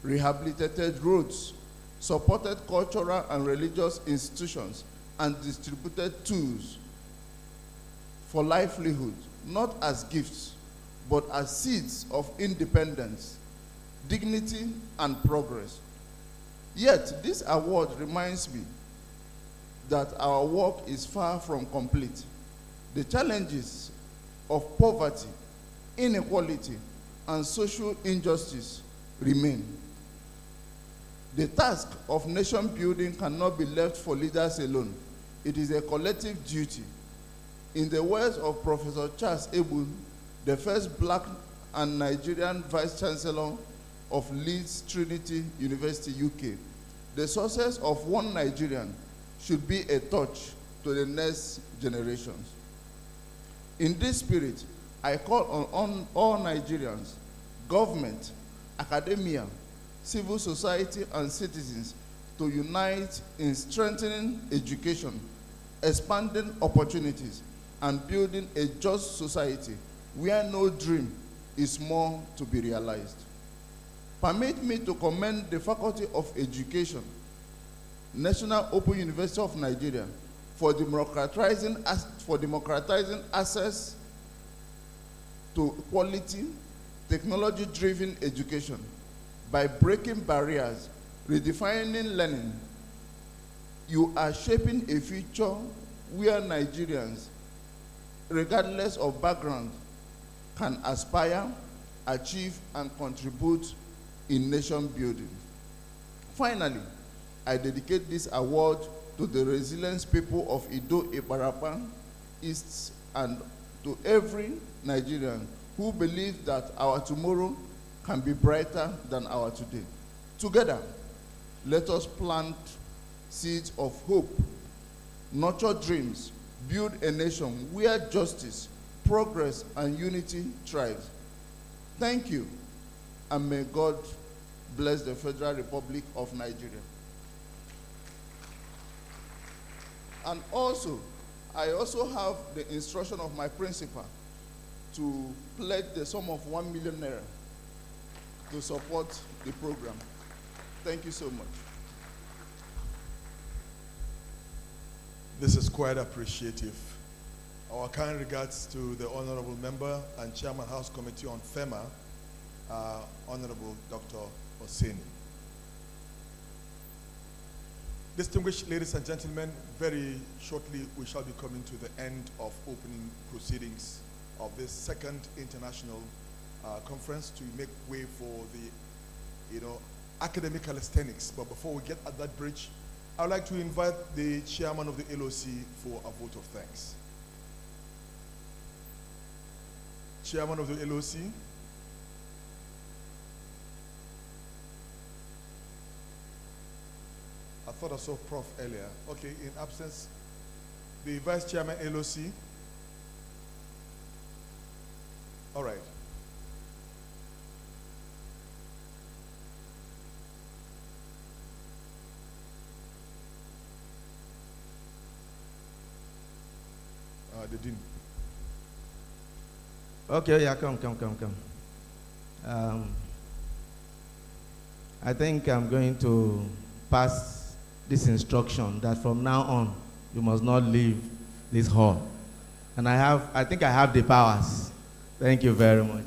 rehabilitated roads, supported cultural and religious institutions, and distributed tools for livelihood, not as gifts, but as seeds of independence, dignity, and progress. Yet, this award reminds me that our work is far from complete. The challenges of poverty, inequality, and social injustice remain. The task of nation building cannot be left for leaders alone. It is a collective duty. In the words of Professor Charles Ebu, the first Black and Nigerian Vice-Chancellor of Leeds Trinity University, UK, the success of one Nigerian should be a touch to the next generations. In this spirit, I call on all Nigerians, government, academia, civil society, and citizens to unite in strengthening education, expanding opportunities, and building a just society where no dream is more to be realized. Permit me to commend the Faculty of Education, National Open University of Nigeria, for democratizing access to quality, technology-driven education by breaking barriers, redefining learning. You are shaping a future where Nigerians, regardless of background, can aspire, achieve, and contribute in nation building. Finally, I dedicate this award to the resilient people of Ido Ibarapa East and to every Nigerian who believes that our tomorrow can be brighter than our today. Together, let us plant seeds of hope, nurture dreams, build a nation where justice, progress, and unity thrives. Thank you, and may God bless the Federal Republic of Nigeria. And also, I also have the instruction of my principal to pledge the sum of 1 million naira to support the program. Thank you so much. This is quite appreciative. Our kind regards to the Honorable Member and Chairman House Committee on FEMA, Honorable Dr. Oseni. Distinguished ladies and gentlemen, very shortly we shall be coming to the end of opening proceedings of this second international conference to make way for the, academic calisthenics. But before we get at that bridge, I would like to invite the chairman of the LOC for a vote of thanks. Chairman of the LOC. I thought I saw Prof earlier. Okay, in absence, the Vice Chairman LOC. All right. The Dean. Okay, yeah, come. I think I'm going to pass this instruction that from now on, you must not leave this hall. And I think I have the powers. Thank you very much.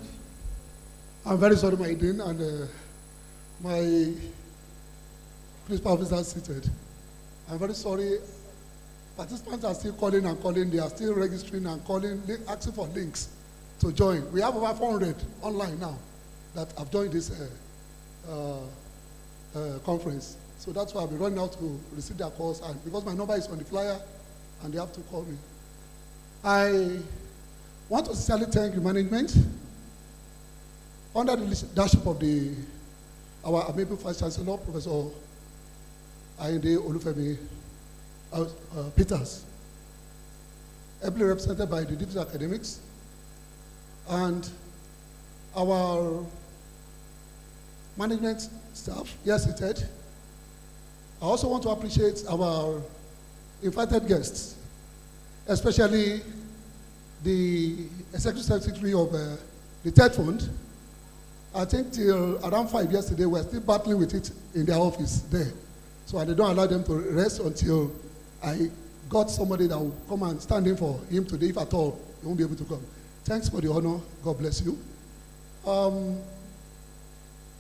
I'm very sorry, my Dean, and my principal officer seated. I'm very sorry. Participants are still calling and calling. They are still registering and calling, asking for links to join. We have over 400 online now that have joined this conference. So that's why I'll be running out to receive their calls. And because my number is on the flyer, and they have to call me. I want to sincerely thank the management under the leadership of our amiable Vice-Chancellor, Professor Olugbemiro Peters, ably represented by the Deputy Academics, and our management staff, here seated. I also want to appreciate our invited guests, especially the Executive Secretary of the TED Fund. I think till around 5 yesterday, we were still battling with it in their office there. So they don't allow them to rest until I got somebody that will come and stand in for him today. If at all, he won't be able to come. Thanks for the honor. God bless you.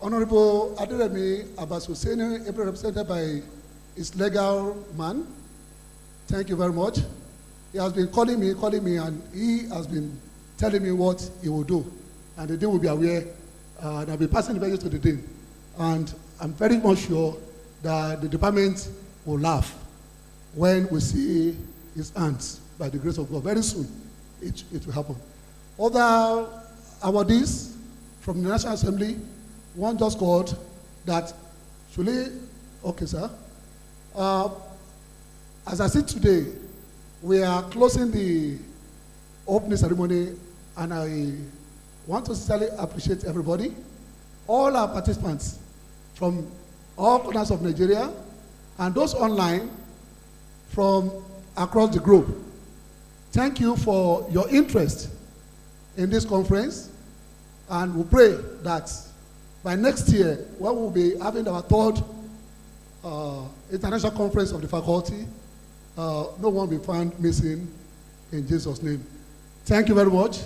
Honorable Aderemi Abbas-Husseini, ably represented by his legal man. Thank you very much. He has been calling me, and he has been telling me what he will do. And the Dean will be aware, and I'll be passing the message to the Dean. And I'm very much sure that the department will laugh when we see his hands, by the grace of God. Very soon, it will happen. Other awardees from the National Assembly, one just called that, okay, sir. As I said today, we are closing the opening ceremony, and I want to sincerely appreciate everybody, all our participants from all corners of Nigeria, and those online from across the globe. Thank you for your interest in this conference, and we pray that by next year, when we'll be having our third international conference of the faculty, no one will be found missing in Jesus' name. Thank you very much.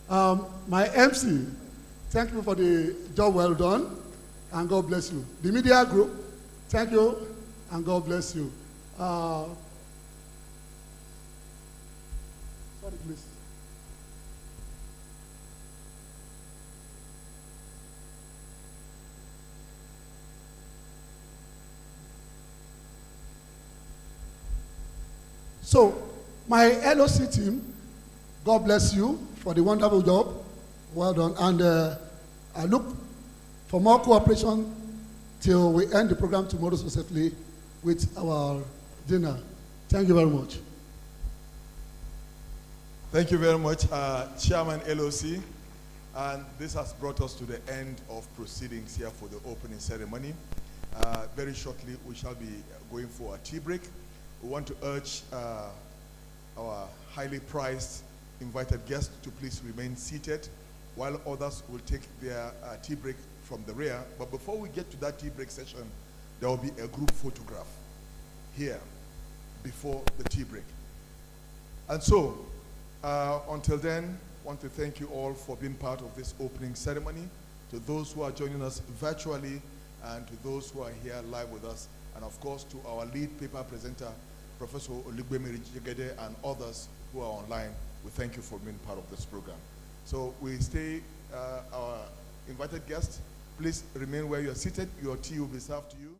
My MC, thank you for the job well done, and God bless you. The media group, thank you, and God bless you. Sorry, please. So, my LOC team, God bless you for the wonderful job. Well done. And I look for more cooperation till we end the program tomorrow successfully with our dinner. Thank you very much. Thank you very much, Chairman LOC. And this has brought us to the end of proceedings here for the opening ceremony. Very shortly, we shall be going for a tea break. we want to urge our highly prized invited guests to please remain seated while others will take their tea break from the rear. But before we get to that tea break session, there will be a group photograph here before the tea break. And so, until then, I want to thank you all for being part of this opening ceremony, to those who are joining us virtually, and to those who are here live with us, and of course to our lead paper presenter, Professor Olugbemiro Jegede, and others who are online. We thank you for being part of this program. So we stay, our invited guests, please remain where you are seated. Your tea will be served to you.